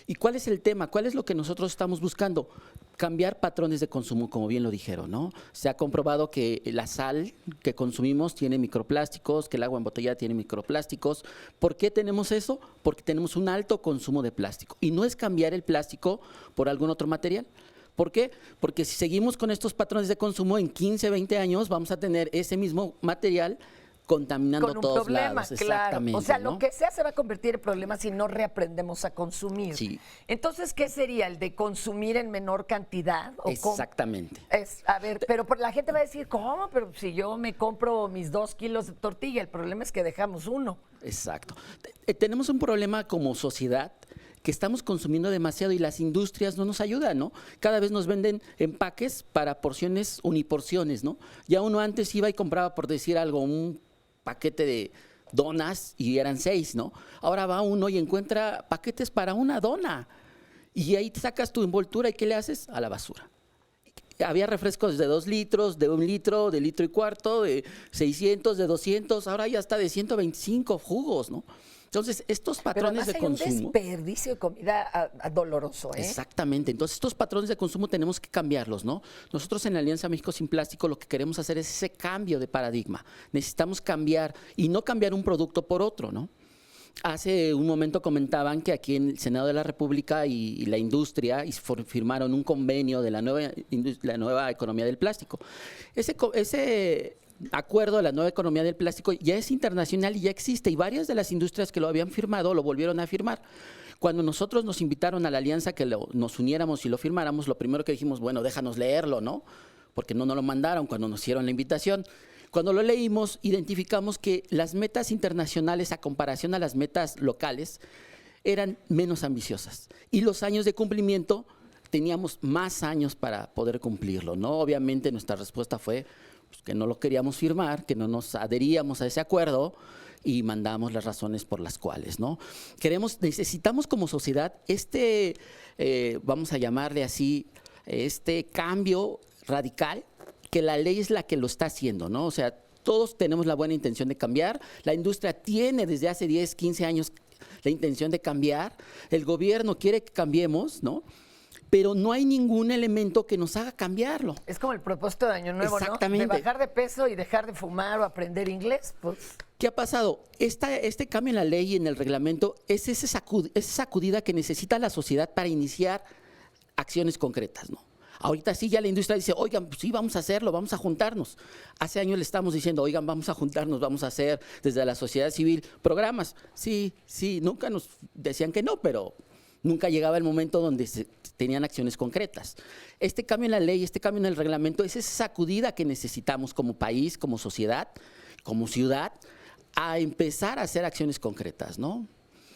¿Y cuál es el tema? ¿Cuál es lo que nosotros estamos buscando? Cambiar patrones de consumo, como bien lo dijeron, ¿no? Se ha comprobado que la sal que consumimos tiene microplásticos, que el agua embotellada tiene microplásticos. ¿Por qué tenemos eso? Porque tenemos un alto consumo de plástico. Y no es cambiar el plástico por algún otro material. ¿Por qué? Porque si seguimos con estos patrones de consumo, en 15, 20 años vamos a tener ese mismo material contaminando con todos problema, lados. claro. Exactamente, O sea, ¿no? lo que sea se va a convertir en problema si no reaprendemos a consumir. Sí. Entonces, ¿qué sería? ¿El de consumir en menor cantidad? ¿O Exactamente. a ver, pero la gente va a decir, ¿cómo? Pero si yo me compro mis 2 kilos de tortilla, el problema es que dejamos uno. Exacto. Tenemos un problema como sociedad que estamos consumiendo demasiado y las industrias no nos ayudan, ¿no? Cada vez nos venden empaques para porciones, uniporciones, ¿no? Ya uno antes iba y compraba, por decir algo, un paquete de donas y eran 6, ¿no? Ahora va uno y encuentra paquetes para una dona y ahí te sacas tu envoltura y ¿qué le haces? A la basura. Había refrescos de 2 litros, de 1 litro, de litro y cuarto, de 600, de 200, ahora ya está de 125 jugos, ¿no? Entonces, estos patrones de consumo... Pero hay un desperdicio de comida doloroso, ¿eh? Exactamente. Entonces, estos patrones de consumo tenemos que cambiarlos, ¿no? Nosotros en la Alianza México Sin Plástico lo que queremos hacer es ese cambio de paradigma. Necesitamos cambiar y no cambiar un producto por otro, ¿no? Hace un momento comentaban que aquí en el Senado de la República y la industria firmaron un convenio de la nueva economía del plástico. Ese acuerdo de la nueva economía del plástico ya es internacional y ya existe y varias de las industrias que lo habían firmado lo volvieron a firmar. Cuando nosotros nos invitaron a la alianza que nos uniéramos y lo firmáramos, lo primero que dijimos, bueno, déjanos leerlo, ¿no? Porque no nos lo mandaron cuando nos hicieron la invitación. Cuando lo leímos, identificamos que las metas internacionales a comparación a las metas locales eran menos ambiciosas y los años de cumplimiento teníamos más años para poder cumplirlo, ¿no? Obviamente nuestra respuesta fue pues, que no lo queríamos firmar, que no nos adheríamos a ese acuerdo y mandamos las razones por las cuales, ¿no? Necesitamos como sociedad vamos a llamarle así, este cambio radical, que la ley es la que lo está haciendo, ¿no? O sea, todos tenemos la buena intención de cambiar, la industria tiene desde hace 10, 15 años la intención de cambiar, el gobierno quiere que cambiemos, ¿no? Pero no hay ningún elemento que nos haga cambiarlo. Es como el propósito de Año Nuevo, exactamente, ¿no? De bajar de peso y dejar de fumar o aprender inglés, pues... ¿Qué ha pasado? Este cambio en la ley y en el reglamento es esa sacudida que necesita la sociedad para iniciar acciones concretas, ¿no? Ahorita sí ya la industria dice, oigan, pues sí, vamos a hacerlo, vamos a juntarnos. Hace años le estamos diciendo, oigan, vamos a juntarnos, vamos a hacer desde la sociedad civil programas. Sí, nunca nos decían que no, pero nunca llegaba el momento donde se tenían acciones concretas. Este cambio en la ley, este cambio en el reglamento es esa sacudida que necesitamos como país, como sociedad, como ciudad, a empezar a hacer acciones concretas, ¿no?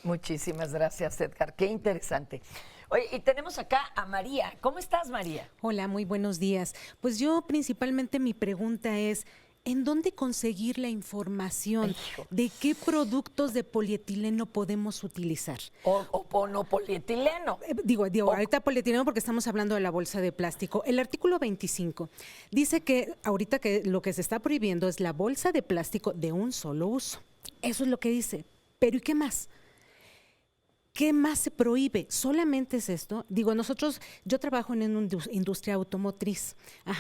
Muchísimas gracias, Edgar. Qué interesante. Oye, y tenemos acá a María. ¿Cómo estás, María? Hola, muy buenos días. Pues yo principalmente mi pregunta es, ¿en dónde conseguir la información de qué productos de polietileno podemos utilizar? O no polietileno. Digo, ahorita polietileno porque estamos hablando de la bolsa de plástico. El artículo 25 dice que ahorita que lo que se está prohibiendo es la bolsa de plástico de un solo uso. Eso es lo que dice. Pero ¿y qué más? ¿Qué más se prohíbe? ¿Solamente es esto? Digo, yo trabajo en una industria automotriz,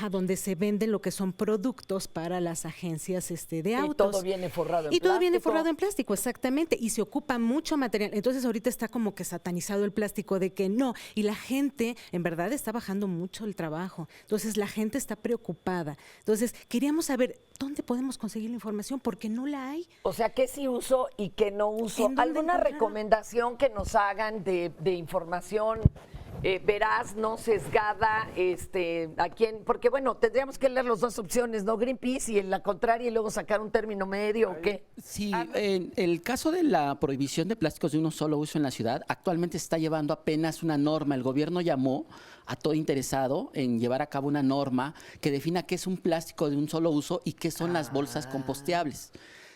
donde se venden lo que son productos para las agencias de autos. Y todo viene forrado en plástico. Y todo viene forrado en plástico, exactamente. Y se ocupa mucho material. Entonces, ahorita está como que satanizado el plástico de que no. Y la gente, en verdad, está bajando mucho el trabajo. Entonces, la gente está preocupada. Entonces, queríamos saber dónde podemos conseguir la información, porque no la hay. O sea, ¿qué sí uso y qué no uso? ¿Alguna recomendación que nos hagan de información veraz, no sesgada, a quién, porque bueno, tendríamos que leer las dos opciones, ¿no? Greenpeace y en la contraria y luego sacar un término medio o qué. Sí, en el caso de la prohibición de plásticos de un solo uso en la ciudad, actualmente se está llevando apenas una norma. El gobierno llamó a todo interesado en llevar a cabo una norma que defina qué es un plástico de un solo uso y qué son las bolsas composteables.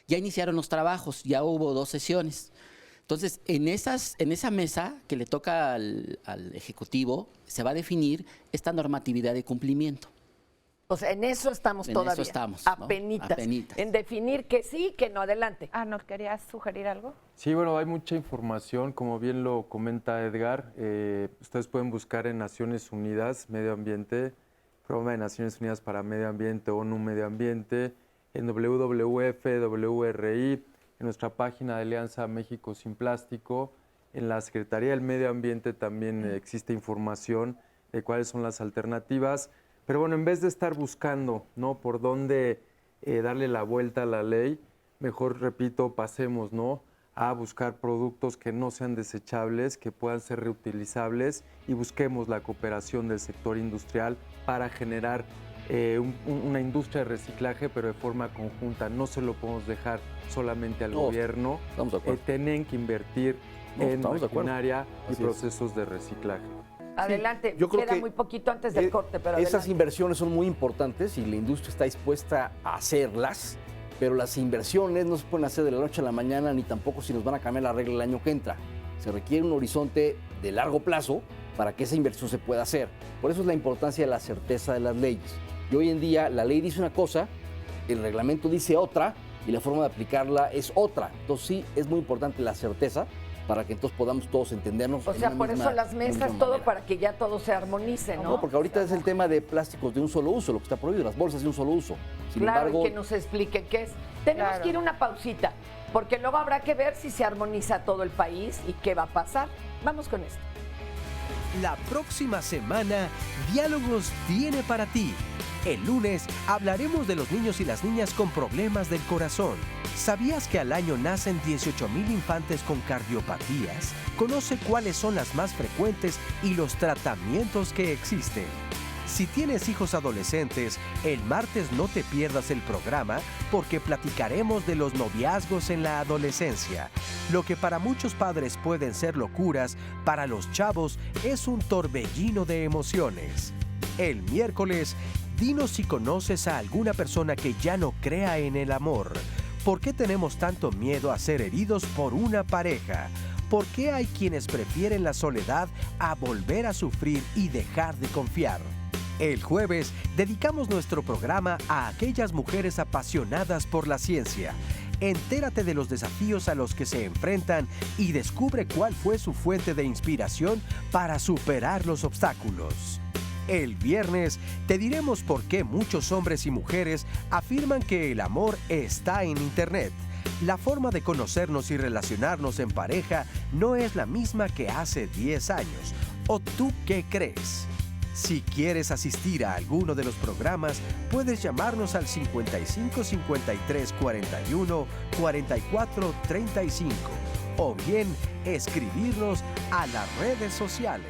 Ya iniciaron los trabajos, ya hubo 2 sesiones. Entonces, en esa mesa que le toca al Ejecutivo, se va a definir esta normatividad de cumplimiento. O sea, en eso estamos todavía. En eso estamos. Apenitas. Apenitas. En definir que sí, que no. Adelante. ¿No querías sugerir algo? Sí, bueno, hay mucha información, como bien lo comenta Edgar. Ustedes pueden buscar en Naciones Unidas, Medio Ambiente, Programa de Naciones Unidas para Medio Ambiente, ONU Medio Ambiente, en WWF, WRI, en nuestra página de Alianza México Sin Plástico. En la Secretaría del Medio Ambiente también existe información de cuáles son las alternativas. Pero bueno, en vez de estar buscando, ¿no?, por dónde darle la vuelta a la ley, mejor, repito, pasemos, ¿no?, a buscar productos que no sean desechables, que puedan ser reutilizables, y busquemos la cooperación del sector industrial para generar una industria de reciclaje, pero de forma conjunta. No se lo podemos dejar solamente al gobierno. Tienen que invertir en maquinaria y procesos de reciclaje. Adelante, yo creo queda que muy poquito antes del corte, pero esas adelante. inversiones son muy importantes y la industria está dispuesta a hacerlas, pero las inversiones no se pueden hacer de la noche a la mañana, ni tampoco si nos van a cambiar la regla el año que entra. Se requiere un horizonte de largo plazo para que esa inversión se pueda hacer. Por eso es la importancia de la certeza de las leyes. Y hoy en día la ley dice una cosa, el reglamento dice otra y la forma de aplicarla es otra. Entonces sí, es muy importante la certeza para que entonces podamos todos entendernos. O sea, por eso las mesas, todo para que ya todo se armonice, ¿no? No, porque ahorita es el tema de plásticos de un solo uso, lo que está prohibido, las bolsas de un solo uso. Sin claro, embargo, y que nos explique qué es. Tenemos que ir a una pausita, porque luego habrá que ver si se armoniza todo el país y qué va a pasar. Vamos con esto. La próxima semana, Diálogos tiene para ti. El lunes hablaremos de los niños y las niñas con problemas del corazón. ¿Sabías que al año nacen 18,000 infantes con cardiopatías? Conoce cuáles son las más frecuentes y los tratamientos que existen. Si tienes hijos adolescentes, el martes no te pierdas el programa porque platicaremos de los noviazgos en la adolescencia. Lo que para muchos padres pueden ser locuras, para los chavos es un torbellino de emociones. El miércoles, dinos si conoces a alguna persona que ya no crea en el amor. ¿Por qué tenemos tanto miedo a ser heridos por una pareja? ¿Por qué hay quienes prefieren la soledad a volver a sufrir y dejar de confiar? El jueves dedicamos nuestro programa a aquellas mujeres apasionadas por la ciencia. Entérate de los desafíos a los que se enfrentan y descubre cuál fue su fuente de inspiración para superar los obstáculos. El viernes te diremos por qué muchos hombres y mujeres afirman que el amor está en Internet. La forma de conocernos y relacionarnos en pareja no es la misma que hace 10 años. ¿O tú qué crees? Si quieres asistir a alguno de los programas, puedes llamarnos al 55 53 41 44 35 o bien escribirnos a las redes sociales.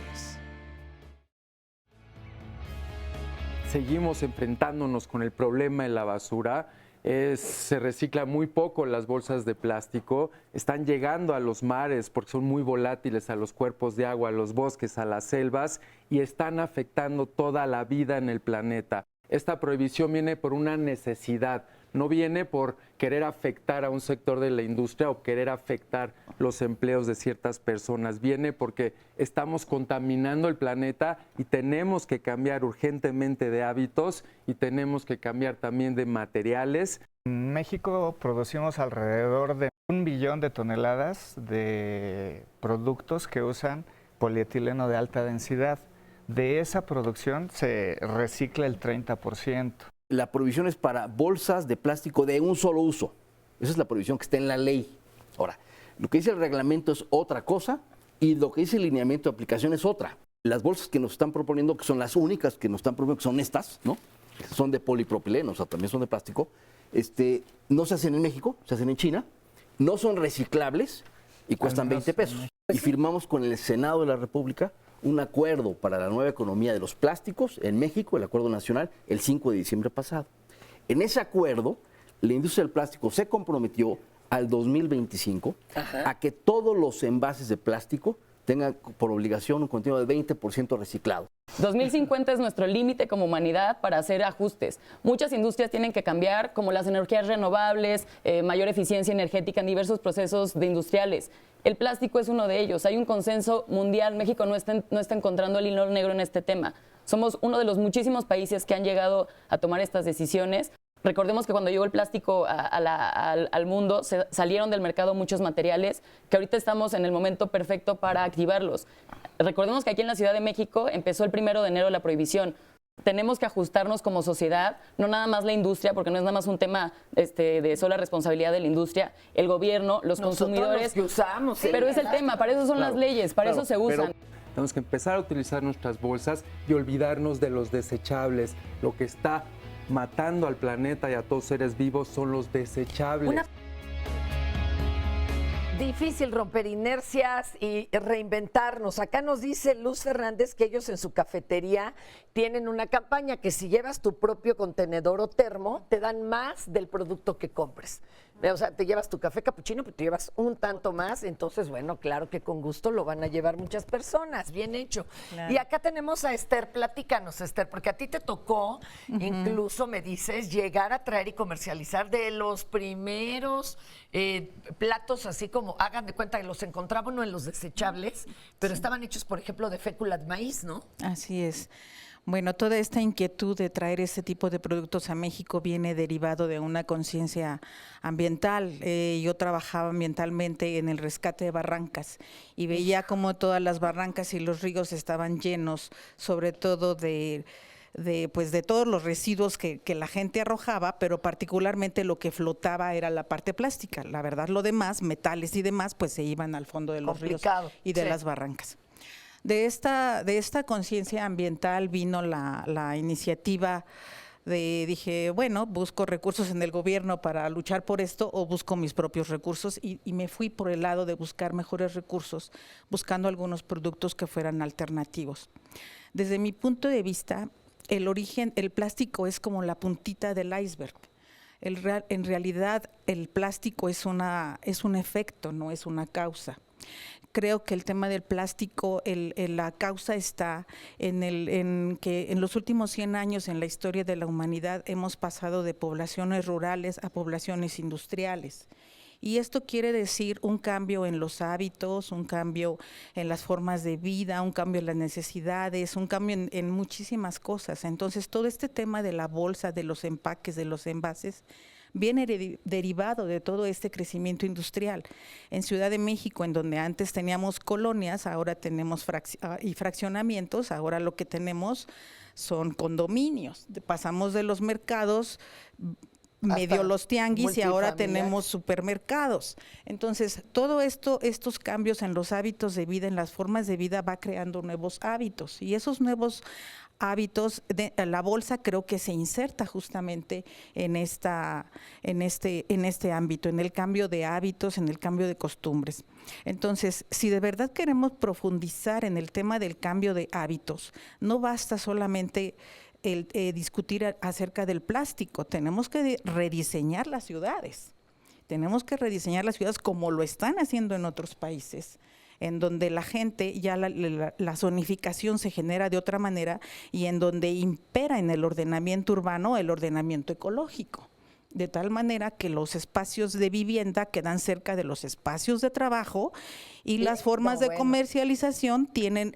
Seguimos enfrentándonos con el problema de la basura. Se recicla muy poco las bolsas de plástico, están llegando a los mares porque son muy volátiles, a los cuerpos de agua, a los bosques, a las selvas, y están afectando toda la vida en el planeta. Esta prohibición viene por una necesidad, no viene por querer afectar a un sector de la industria o querer afectar los empleos de ciertas personas. Viene porque estamos contaminando el planeta y tenemos que cambiar urgentemente de hábitos y tenemos que cambiar también de materiales. En México producimos alrededor de 1 billón de toneladas de productos que usan polietileno de alta densidad. De esa producción se recicla el 30%. La prohibición es para bolsas de plástico de un solo uso. Esa es la prohibición que está en la ley. Ahora, lo que dice el reglamento es otra cosa y lo que dice el lineamiento de aplicación es otra. Las bolsas que nos están proponiendo, que son las únicas que nos están proponiendo, que son estas, ¿no? Son de polipropileno, o sea, también son de plástico. No se hacen en México, se hacen en China. No son reciclables y cuestan 20 pesos. Y firmamos con el Senado de la República un acuerdo para la nueva economía de los plásticos en México, el acuerdo nacional, el 5 de diciembre pasado. En ese acuerdo, la industria del plástico se comprometió al 2025 a que todos los envases de plástico tengan por obligación un contenido de 20% reciclado. 2050 es nuestro límite como humanidad para hacer ajustes. Muchas industrias tienen que cambiar, como las energías renovables, mayor eficiencia energética en diversos procesos industriales. El plástico es uno de ellos. Hay un consenso mundial. México no está encontrando el hilo negro en este tema. Somos uno de los muchísimos países que han llegado a tomar estas decisiones. Recordemos que cuando llegó el plástico al mundo, salieron del mercado muchos materiales que ahorita estamos en el momento perfecto para activarlos. Recordemos que aquí en la Ciudad de México empezó el 1 de enero la prohibición. Tenemos que ajustarnos como sociedad, no nada más la industria, porque no es nada más un tema de sola responsabilidad de la industria, el gobierno, los consumidores. Los que usamos, pero es el tema, para eso son las leyes, para eso se usan. Tenemos que empezar a utilizar nuestras bolsas y olvidarnos de los desechables. Lo que está matando al planeta y a todos seres vivos son los desechables. Difícil romper inercias y reinventarnos. Acá nos dice Luz Fernández que ellos en su cafetería tienen una campaña que si llevas tu propio contenedor o termo, te dan más del producto que compres. O sea, te llevas tu café capuchino, pero te llevas un tanto más. Entonces, bueno, claro que con gusto lo van a llevar muchas personas. Bien hecho. Claro. Y acá tenemos a Esther. Platícanos, Esther, porque a ti te tocó, incluso me dices, llegar a traer y comercializar de los primeros platos, así como, hagan de cuenta que los encontraba uno en los desechables, pero estaban hechos, por ejemplo, de fécula de maíz, ¿no? Así es. Bueno, toda esta inquietud de traer este tipo de productos a México viene derivado de una conciencia ambiental. Yo trabajaba ambientalmente en el rescate de barrancas y veía cómo todas las barrancas y los ríos estaban llenos, sobre todo de todos los residuos que la gente arrojaba, pero particularmente lo que flotaba era la parte plástica. La verdad, lo demás, metales y demás, pues se iban al fondo de los ríos y de las barrancas. De esta conciencia ambiental vino la iniciativa dije, bueno, busco recursos en el gobierno para luchar por esto o busco mis propios recursos y me fui por el lado de buscar mejores recursos, buscando algunos productos que fueran alternativos. Desde mi punto de vista, el plástico es como la puntita del iceberg. En realidad, el plástico es un efecto, no es una causa. Creo que el tema del plástico, la causa está en que en los últimos 100 años en la historia de la humanidad hemos pasado de poblaciones rurales a poblaciones industriales. Y esto quiere decir un cambio en los hábitos, un cambio en las formas de vida, un cambio en las necesidades, un cambio en muchísimas cosas. Entonces, todo este tema de la bolsa, de los empaques, de los envases, viene derivado de todo este crecimiento industrial. En Ciudad de México, en donde antes teníamos colonias, ahora tenemos fraccionamientos, ahora lo que tenemos son condominios. Pasamos de los mercados medio los tianguis y ahora tenemos supermercados. Entonces, todo esto, estos cambios en los hábitos de vida, en las formas de vida, va creando nuevos hábitos y esos nuevos hábitos, la bolsa creo que se inserta justamente en este ámbito, en el cambio de hábitos, en el cambio de costumbres. Entonces, si de verdad queremos profundizar en el tema del cambio de hábitos, no basta solamente discutir acerca del plástico, tenemos que rediseñar las ciudades. Tenemos que rediseñar las ciudades como lo están haciendo en otros países, en donde la gente ya la zonificación se genera de otra manera y en donde impera en el ordenamiento urbano el ordenamiento ecológico, de tal manera que los espacios de vivienda quedan cerca de los espacios de trabajo y las formas de comercialización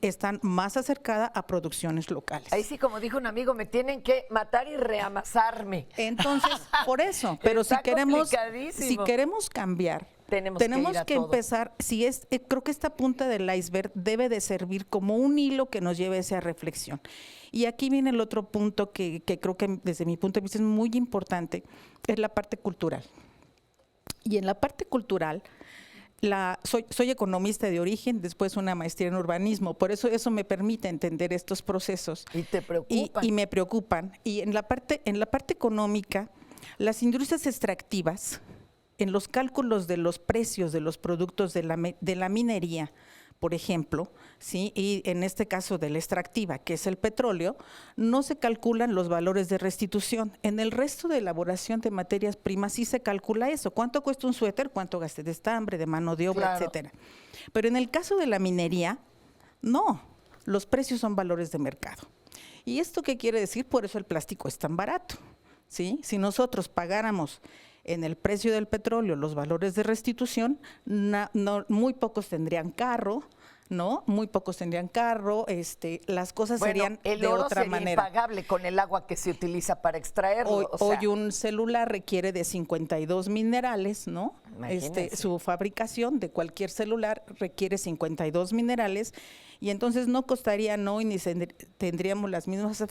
están más acercadas a producciones locales. Ahí sí, como dijo un amigo, me tienen que matar y reamasarme. Entonces, por eso, pero si queremos cambiar, tenemos que empezar, creo que esta punta del iceberg debe de servir como un hilo que nos lleve a esa reflexión. Y aquí viene el otro punto que creo que desde mi punto de vista es muy importante, es la parte cultural. Y en la parte cultural, soy economista de origen, después una maestría en urbanismo, por eso me permite entender estos procesos. Y te preocupan. Y me preocupan. Y en la parte económica, las industrias extractivas, en los cálculos de los precios de los productos de la minería, por ejemplo, ¿sí? Y en este caso de la extractiva, que es el petróleo, no se calculan los valores de restitución. En el resto de elaboración de materias primas sí se calcula eso. ¿Cuánto cuesta un suéter? ¿Cuánto gasté de estambre, de mano de obra, etcétera? Pero en el caso de la minería, no. Los precios son valores de mercado. ¿Y esto qué quiere decir? Por eso el plástico es tan barato, ¿sí? Si nosotros pagáramos en el precio del petróleo los valores de restitución, muy pocos tendrían carro, ¿no? Muy pocos tendrían carro, las cosas serían el de oro otra sería manera. impagable con el agua que se utiliza para extraerlo. Hoy un celular requiere de 52 minerales, ¿no? Su fabricación de cualquier celular requiere 52 minerales y entonces no costaría, no, y ni tendríamos las mismas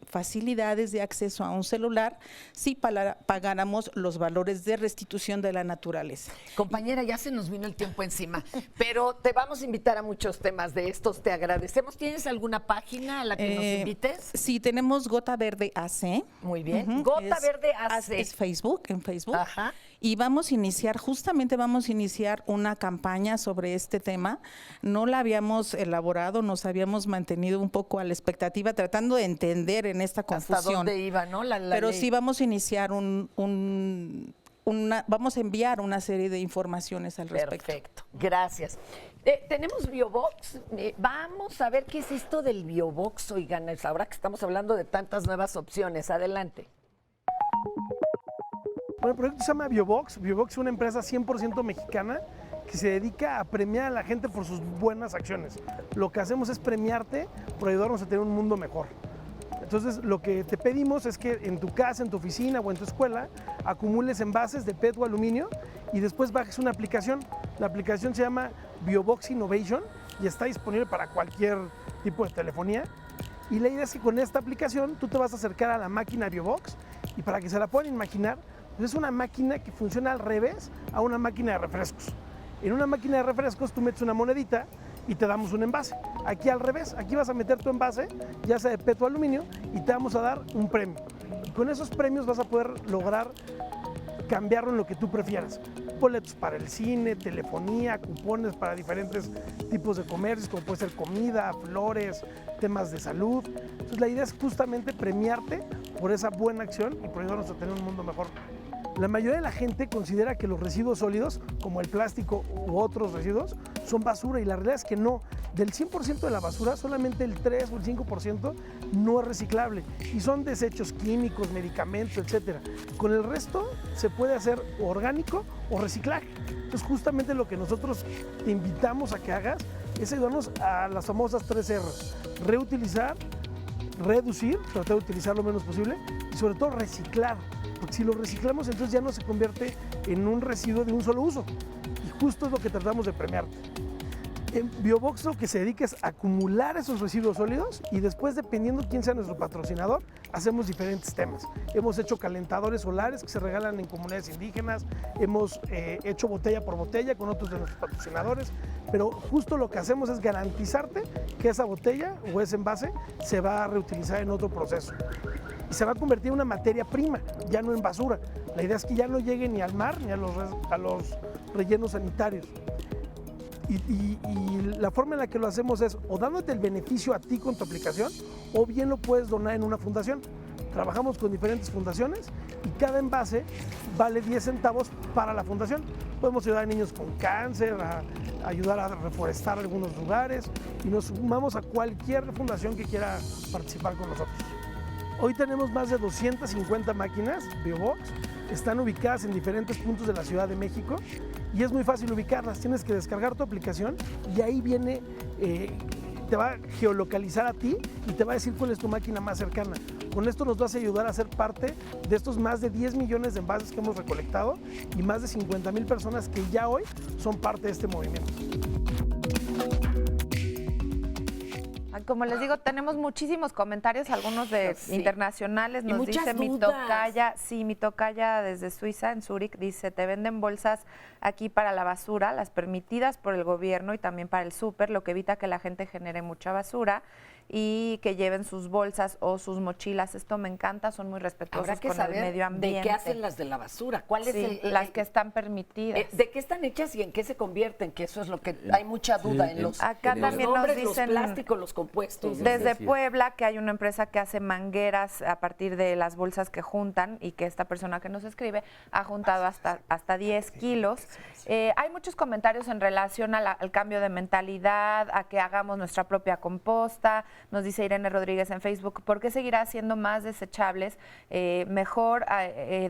facilidades de acceso a un celular si pagáramos los valores de restitución de la naturaleza. Compañera, ya se nos vino el tiempo encima, pero te vamos a invitar a muchos temas de estos, te agradecemos. ¿Tienes alguna página a la que nos invites? Sí, tenemos Gota Verde AC. Muy bien, Gota Verde AC. Es Facebook, en Facebook. Ajá. Y vamos a iniciar una campaña sobre este tema. No la habíamos elaborado, nos habíamos mantenido un poco a la expectativa, tratando de entender en esta confusión. ¿Hasta dónde iba, no? Pero sí vamos a iniciar vamos a enviar una serie de informaciones al respecto. Perfecto, gracias. Tenemos Biobox. Vamos a ver qué es esto del Biobox, oigan, ahora que estamos hablando de tantas nuevas opciones. Adelante. Bueno, el proyecto se llama Biobox. Biobox es una empresa 100% mexicana que se dedica a premiar a la gente por sus buenas acciones. Lo que hacemos es premiarte por ayudarnos a tener un mundo mejor. Entonces, lo que te pedimos es que en tu casa, en tu oficina o en tu escuela acumules envases de PET o aluminio y después bajes una aplicación. La aplicación se llama Biobox Innovation y está disponible para cualquier tipo de telefonía. Y la idea es que con esta aplicación tú te vas a acercar a la máquina Biobox y para que se la puedan imaginar, pues es una máquina que funciona al revés a una máquina de refrescos. En una máquina de refrescos tú metes una monedita y te damos un envase. Aquí al revés, aquí vas a meter tu envase, ya sea de PET o aluminio, y te vamos a dar un premio. Con esos premios vas a poder lograr cambiarlo en lo que tú prefieras. Boletos para el cine, telefonía, cupones para diferentes tipos de comercios, como puede ser comida, flores, temas de salud. Entonces la idea es justamente premiarte por esa buena acción y por ayudarnos a tener un mundo mejor. La mayoría de la gente considera que los residuos sólidos, como el plástico u otros residuos, son basura y la realidad es que no. Del 100% de la basura, solamente el 3 o el 5% no es reciclable y son desechos químicos, medicamentos, etc. Con el resto se puede hacer orgánico o reciclaje. Entonces justamente lo que nosotros te invitamos a que hagas es ayudarnos a las famosas 3 R's. Reutilizar, reducir, tratar de utilizar lo menos posible y sobre todo reciclar. Porque si lo reciclamos, entonces ya no se convierte en un residuo de un solo uso. Y justo es lo que tratamos de premiar. En Biobox lo que se dedica es acumular esos residuos sólidos y después, dependiendo quién sea nuestro patrocinador, hacemos diferentes temas. Hemos hecho calentadores solares que se regalan en comunidades indígenas, hemos hecho botella por botella con otros de nuestros patrocinadores, pero justo lo que hacemos es garantizarte que esa botella o ese envase se va a reutilizar en otro proceso. Y se va a convertir en una materia prima, ya no en basura. La idea es que ya no llegue ni al mar ni a los rellenos sanitarios. Y la forma en la que lo hacemos es o dándote el beneficio a ti con tu aplicación o bien lo puedes donar en una fundación. Trabajamos con diferentes fundaciones y cada envase vale 10 centavos para la fundación. Podemos ayudar a niños con cáncer, a ayudar a reforestar algunos lugares y nos sumamos a cualquier fundación que quiera participar con nosotros. Hoy tenemos más de 250 máquinas Biobox, están ubicadas en diferentes puntos de la Ciudad de México y es muy fácil ubicarlas. Tienes que descargar tu aplicación y ahí viene, te va a geolocalizar a ti y te va a decir cuál es tu máquina más cercana. Con esto nos vas a ayudar a ser parte de estos más de 10 millones de envases que hemos recolectado y más de 50,000 personas que ya hoy son parte de este movimiento. Como les digo, tenemos muchísimos comentarios, algunos de internacionales. Nos dice mi tocaya desde Suiza, en Zúrich, dice, te venden bolsas aquí para la basura, las permitidas por el gobierno y también para el súper, lo que evita que la gente genere mucha basura. y que lleven sus bolsas o sus mochilas. Esto me encanta, son muy respetuosos Habrá que con saber el medio ambiente. ¿de qué hacen las de la basura? ¿Cuál es las que están permitidas? ¿De qué están hechas y en qué se convierten? Que eso es lo que hay mucha duda en los, acá en también los nombres, nos dicen, los plásticos, los compuestos. Desde Puebla, que hay una empresa que hace mangueras a partir de las bolsas que juntan y que esta persona que nos escribe ha juntado hasta 10 kilos. Hay muchos comentarios en relación al cambio de mentalidad, a que hagamos nuestra propia composta. Nos dice Irene Rodríguez en Facebook, ¿por qué seguirá haciendo más desechables? Mejor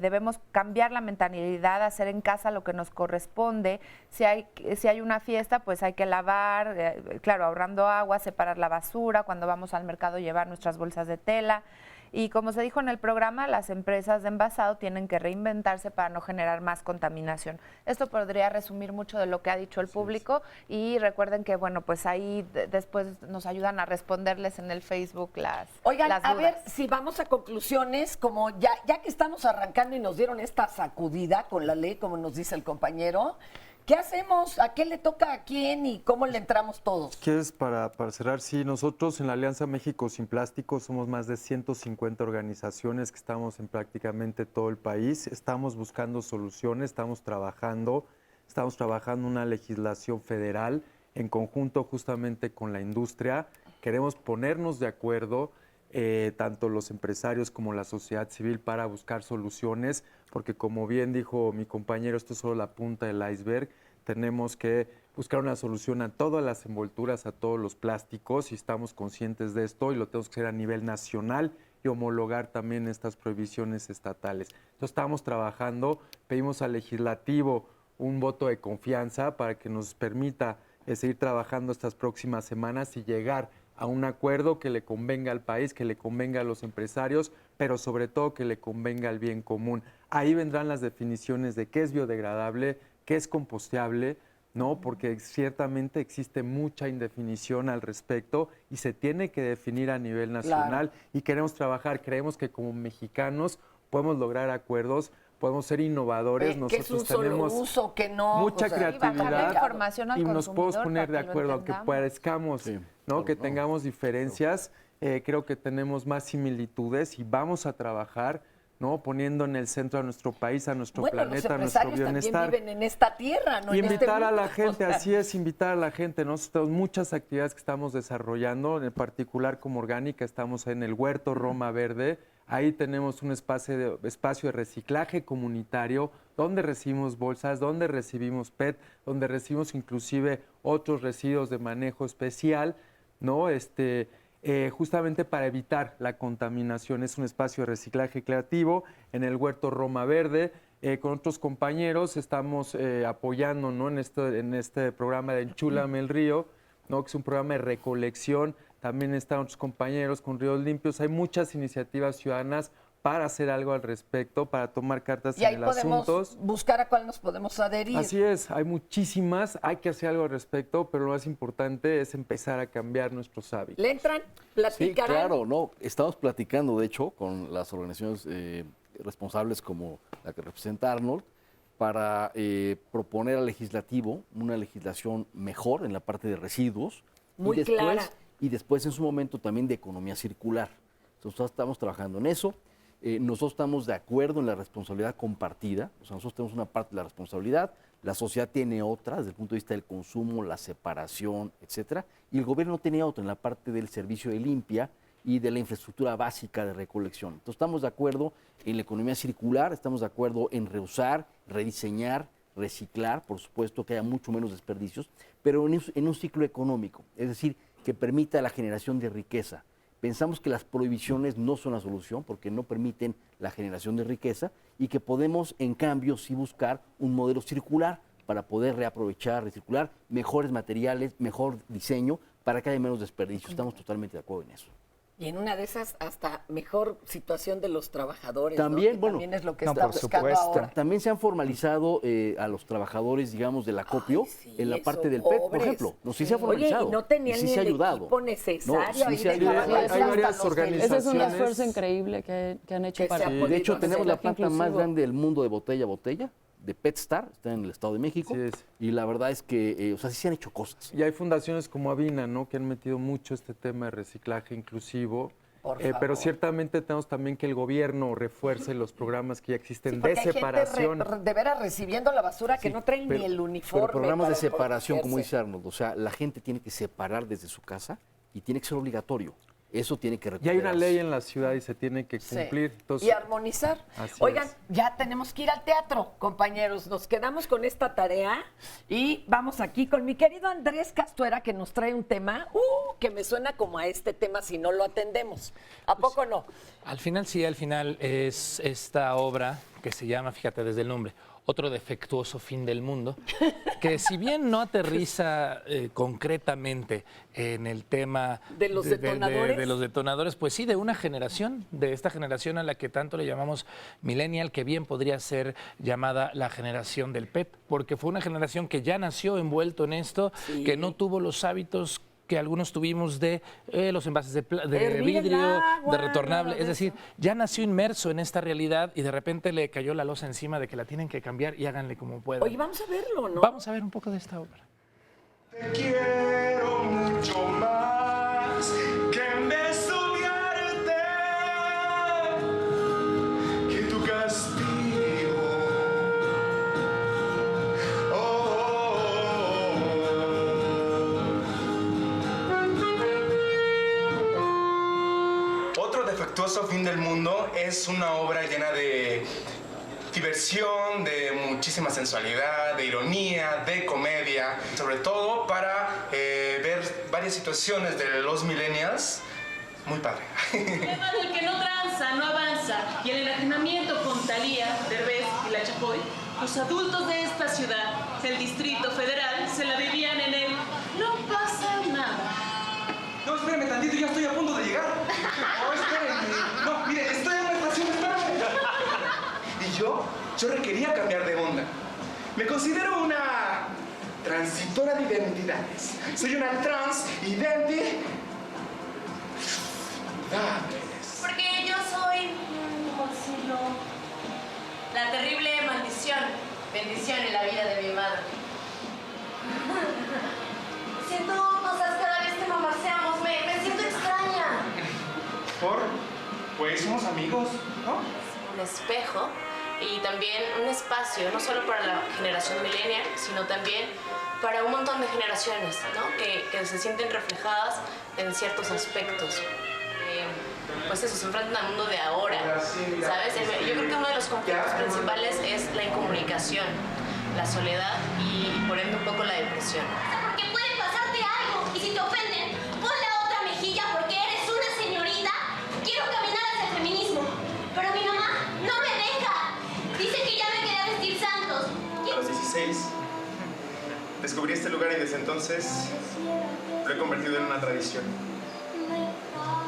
debemos cambiar la mentalidad, hacer en casa lo que nos corresponde. Si hay una fiesta, pues hay que lavar, claro, ahorrando agua, separar la basura, cuando vamos al mercado llevar nuestras bolsas de tela. Y como se dijo en el programa, las empresas de envasado tienen que reinventarse para no generar más contaminación. Esto podría resumir mucho de lo que ha dicho el público y recuerden que, bueno, pues ahí después nos ayudan a responderles en el Facebook las Oigan, las a dudas. ver si vamos a conclusiones, como ya que estamos arrancando y nos dieron esta sacudida con la ley, como nos dice el compañero, ¿qué hacemos? ¿A qué le toca a quién y cómo le entramos todos? ¿Quieres para cerrar? Sí, nosotros en la Alianza México Sin Plástico somos más de 150 organizaciones que estamos en prácticamente todo el país. Estamos buscando soluciones, estamos trabajando una legislación federal en conjunto justamente con la industria. Queremos ponernos de acuerdo, tanto los empresarios como la sociedad civil, para buscar soluciones, porque como bien dijo mi compañero, esto es solo la punta del iceberg. Tenemos que buscar una solución a todas las envolturas, a todos los plásticos, y estamos conscientes de esto y lo tenemos que hacer a nivel nacional y homologar también estas prohibiciones estatales. Entonces estamos trabajando, pedimos al legislativo un voto de confianza para que nos permita seguir trabajando estas próximas semanas y llegar a un acuerdo que le convenga al país, que le convenga a los empresarios, pero sobre todo que le convenga al bien común. Ahí vendrán las definiciones de qué es biodegradable, qué es composteable, ¿no? Porque ciertamente existe mucha indefinición al respecto y se tiene que definir a nivel nacional. Claro. Y queremos trabajar, creemos que como mexicanos podemos lograr acuerdos, podemos ser innovadores, nosotros es un tenemos solo uso, que no, mucha creatividad información y nos podemos poner de acuerdo, aunque parezcamos, ¿no? Que tengamos diferencias, creo que tenemos más similitudes y vamos a trabajar, ¿no? Poniendo en el centro a nuestro país, a nuestro planeta, a nuestro bienestar. También viven en esta tierra, ¿no? Y invitar a la gente, así es, invitar a la gente. Nosotros tenemos muchas actividades que estamos desarrollando, en particular como Orgánica, estamos en el Huerto Roma Verde. Ahí tenemos un espacio de reciclaje comunitario, donde recibimos bolsas, donde recibimos PET, donde recibimos inclusive otros residuos de manejo especial, ¿no? Justamente para evitar la contaminación. Es un espacio de reciclaje creativo en el Huerto Roma Verde. Con otros compañeros estamos apoyando, ¿no? en este programa de Enchúlame el Río, ¿no? Que es un programa de recolección. También están otros compañeros con Ríos Limpios. Hay muchas iniciativas ciudadanas para hacer algo al respecto, para tomar cartas en el asunto. Y ahí podemos buscar a cuál nos podemos adherir. Así es, hay muchísimas, hay que hacer algo al respecto, pero lo más importante es empezar a cambiar nuestros hábitos. ¿Le entran? ¿Platicarán? Sí, claro, no. Estamos platicando, de hecho, con las organizaciones responsables como la que representa Arnold, para proponer al legislativo una legislación mejor en la parte de residuos. Muy clara. Y después, en su momento, también de economía circular. Entonces, estamos trabajando en eso. Nosotros estamos de acuerdo en la responsabilidad compartida. O sea, nosotros tenemos una parte de la responsabilidad, la sociedad tiene otra, desde el punto de vista del consumo, la separación, etcétera. Y el gobierno tiene otra en la parte del servicio de limpia y de la infraestructura básica de recolección. Entonces, estamos de acuerdo en la economía circular, estamos de acuerdo en reusar, rediseñar, reciclar, por supuesto que haya mucho menos desperdicios, pero en un ciclo económico, es decir, que permita la generación de riqueza. Pensamos que las prohibiciones no son la solución porque no permiten la generación de riqueza y que podemos, en cambio, sí buscar un modelo circular para poder reaprovechar, recircular mejores materiales, mejor diseño, para que haya menos desperdicio. Estamos totalmente de acuerdo en eso. Y en una de esas, hasta mejor situación de los trabajadores, también, ¿no? Bueno, también es lo que está buscando ahora. También se han formalizado a los trabajadores, digamos, del acopio en la parte del PET, por ejemplo. No, sí se ha formalizado. Oye, y no tenían ni el equipo necesario. Hay varias organizaciones. Ese es un esfuerzo increíble que han hecho para... De hecho, tenemos la planta más grande del mundo de botella a botella, de PetStar, está en el Estado de México, y la verdad es que, o sea, sí se han hecho cosas. Y hay fundaciones como Avina, ¿no?, que han metido mucho este tema de reciclaje inclusivo. Pero ciertamente tenemos también que el gobierno refuerce los programas que ya existen de separación. Hay gente de veras recibiendo la basura que no traen ni el uniforme. Pero programas de separación, como dice Arnold, o sea, la gente tiene que separar desde su casa y tiene que ser obligatorio. Eso tiene que recuperarse. Y hay una ley en la ciudad y se tiene que cumplir. Sí. Entonces, y armonizar. Oigan, ya tenemos que ir al teatro, compañeros. Nos quedamos con esta tarea y vamos aquí con mi querido Andrés Castuera, que nos trae un tema que me suena como a este tema si no lo atendemos. ¿A poco no? Al final sí, al final es esta obra que se llama, fíjate desde el nombre, Otro defectuoso fin del mundo, que si bien no aterriza concretamente en el tema de los detonadores, de los detonadores, pues sí, de una generación, de esta generación a la que tanto le llamamos millennial, que bien podría ser llamada la generación del PET, porque fue una generación que ya nació envuelto en esto, que no tuvo los hábitos que algunos tuvimos de los envases de vidrio, de retornable, es decir, ya nació inmerso en esta realidad y de repente le cayó la losa encima de que la tienen que cambiar y háganle como puedan. Oye, vamos a verlo, ¿no? Vamos a ver un poco de esta obra. Te quiero mucho más que en vez de odiarte, que tu castigo. Defectuoso fin del mundo es una obra llena de diversión, de muchísima sensualidad, de ironía, de comedia, sobre todo para ver varias situaciones de los millennials. Muy padre. El tema del que no tranza, no avanza, y el enajenamiento con Thalía, Derbez y La Chapoy, los adultos de esta ciudad, del Distrito Federal, se la vivían en el no pasa nada. No, espérenme tantito, ya estoy a punto de llegar. No, espérenme. No, mire, estoy en la estación, espérenme. Y yo requería cambiar de onda. Me considero una transitora de identidades. Soy una transidente. Porque yo soy, ¿cómo decirlo? La terrible bendición en la vida de mi madre. Siento cosas cada vez que mamarseamos, me siento extraña. Pues somos amigos, ¿no? Un espejo y también un espacio, no solo para la generación millennial, sino también para un montón de generaciones, ¿no? Que se sienten reflejadas en ciertos aspectos. Pues eso, se enfrentan al mundo de ahora, ¿sabes? Yo creo que uno de los conflictos principales es la incomunicación, la soledad y por ende un poco la depresión. Porque puede pasarte algo y si te ofenden, pon la otra mejilla porque eres una señorita. Quiero caminar hacia el feminismo, pero mi mamá no me deja. Dice que ya me quedé vestir santos. A los 16 descubrí este lugar y desde entonces lo he convertido en una tradición.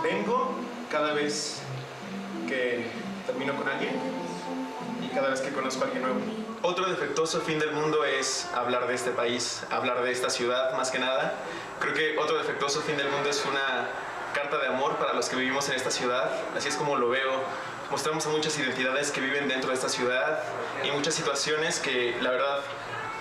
Vengo cada vez que termino con alguien y cada vez que conozco a alguien nuevo. Otro defectuoso fin del mundo es hablar de este país, hablar de esta ciudad más que nada. Creo que otro defectuoso fin del mundo es una carta de amor para los que vivimos en esta ciudad. Así es como lo veo. Mostramos a muchas identidades que viven dentro de esta ciudad y muchas situaciones que la verdad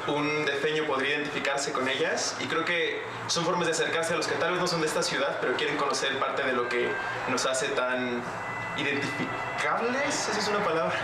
un defeño podría identificarse con ellas y creo que son formas de acercarse a los que tal vez no son de esta ciudad pero quieren conocer parte de lo que nos hace tan identificables, esa es una palabra.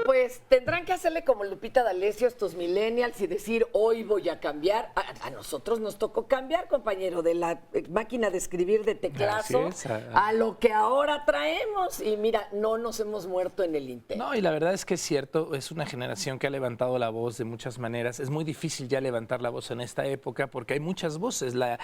Pues tendrán que hacerle como Lupita D'Alessio estos millennials y decir, hoy voy a cambiar. A nosotros nos tocó cambiar, compañero, de la máquina de escribir de teclazo a lo que ahora traemos. Y mira, no nos hemos muerto en el intento. No, y la verdad es que es cierto, es una generación que ha levantado la voz de muchas maneras. Es muy difícil ya levantar la voz en esta época porque hay muchas voces. La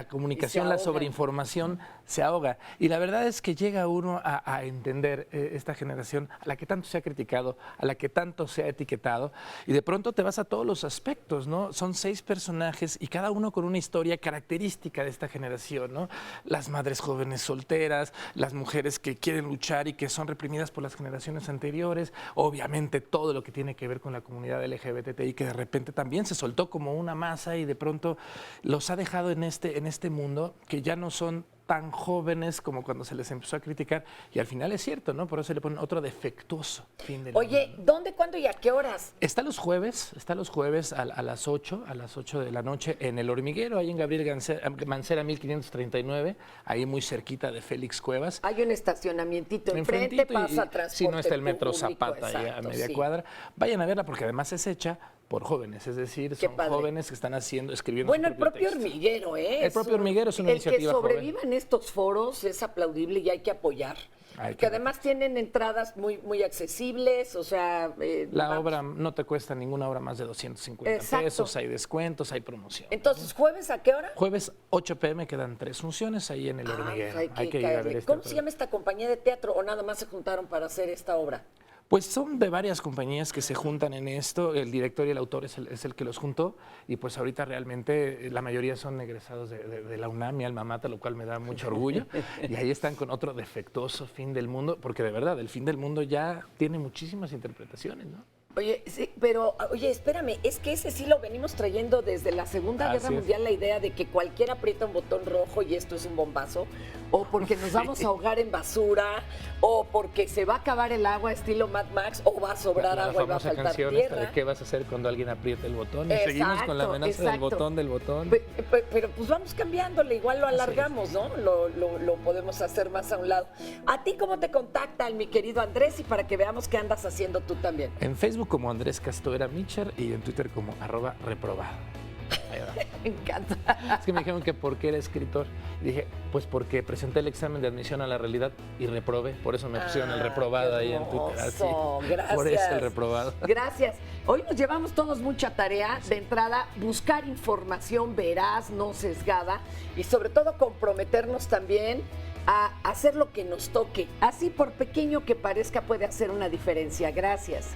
comunicación, la sobreinformación se ahoga. Y la verdad es que llega uno a entender esta generación a la que tanto se ha criticado, a la que tanto se ha etiquetado, y de pronto te vas a todos los aspectos, ¿no? Son 6 personajes y cada uno con una historia característica de esta generación, ¿no? Las madres jóvenes solteras, las mujeres que quieren luchar y que son reprimidas por las generaciones anteriores, obviamente todo lo que tiene que ver con la comunidad LGBTI, que de repente también se soltó como una masa y de pronto los ha dejado en este mundo que ya no son tan jóvenes como cuando se les empezó a criticar. Y al final es cierto, ¿no? Por eso le ponen otro defectuoso fin del Oye, mundo. ¿dónde, cuándo y a qué horas? Está los jueves a las 8 de la noche en El Hormiguero, ahí en Gabriel Mancera 1539, ahí muy cerquita de Félix Cuevas. Hay un estacionamientito enfrente, Enfrentito pasa transporte si no está el metro público, Zapata ahí a exacto, media sí. cuadra. Vayan a verla porque además es hecha por jóvenes, es decir, son jóvenes que están escribiendo Bueno, su el propio texto. Hormiguero, ¿eh? El propio Hormiguero es una iniciativa El que sobreviva joven. en estos foros es aplaudible y hay que apoyar. Que además tienen entradas muy accesibles, o sea... La obra no te cuesta ninguna obra más de 250 pesos, hay descuentos, hay promoción. Entonces, ¿jueves a qué hora? Jueves 8 p.m. quedan 3 funciones ahí en El Hormiguero. Hay que ir a ver ¿Cómo se llama esta compañía de teatro o nada más se juntaron para hacer esta obra? Pues son de varias compañías que se juntan en esto, el director y el autor es el que los juntó y pues ahorita realmente la mayoría son egresados de la UNAM, mi alma mater, lo cual me da mucho orgullo y ahí están con otro defectuoso fin del mundo, porque de verdad el fin del mundo ya tiene muchísimas interpretaciones, ¿no? Oye, sí, pero, oye, espérame, es que ese sí lo venimos trayendo desde la Segunda Guerra Mundial, la idea de que cualquiera aprieta un botón rojo y esto es un bombazo, o porque nos vamos a ahogar en basura, o porque se va a acabar el agua estilo Mad Max, o va a sobrar agua y va a faltar canción tierra. de qué vas a hacer cuando alguien apriete el botón y seguimos con la amenaza del botón. Pero pues vamos cambiándole, igual lo alargamos, ¿no? Lo podemos hacer más a un lado. ¿A ti cómo te contactan, mi querido Andrés? Y para que veamos qué andas haciendo tú también. En Facebook como Andrés Castoera Micher y en Twitter como @reprobado. Me encanta. Es que me dijeron que por qué era escritor. Y dije, pues porque presenté el examen de admisión a la realidad y reprobé. Por eso me pusieron el reprobado ahí en Twitter. Así, gracias. por eso el reprobado. Gracias. Hoy nos llevamos todos mucha tarea. De entrada, buscar información veraz, no sesgada y sobre todo comprometernos también a hacer lo que nos toque. Así por pequeño que parezca puede hacer una diferencia. Gracias.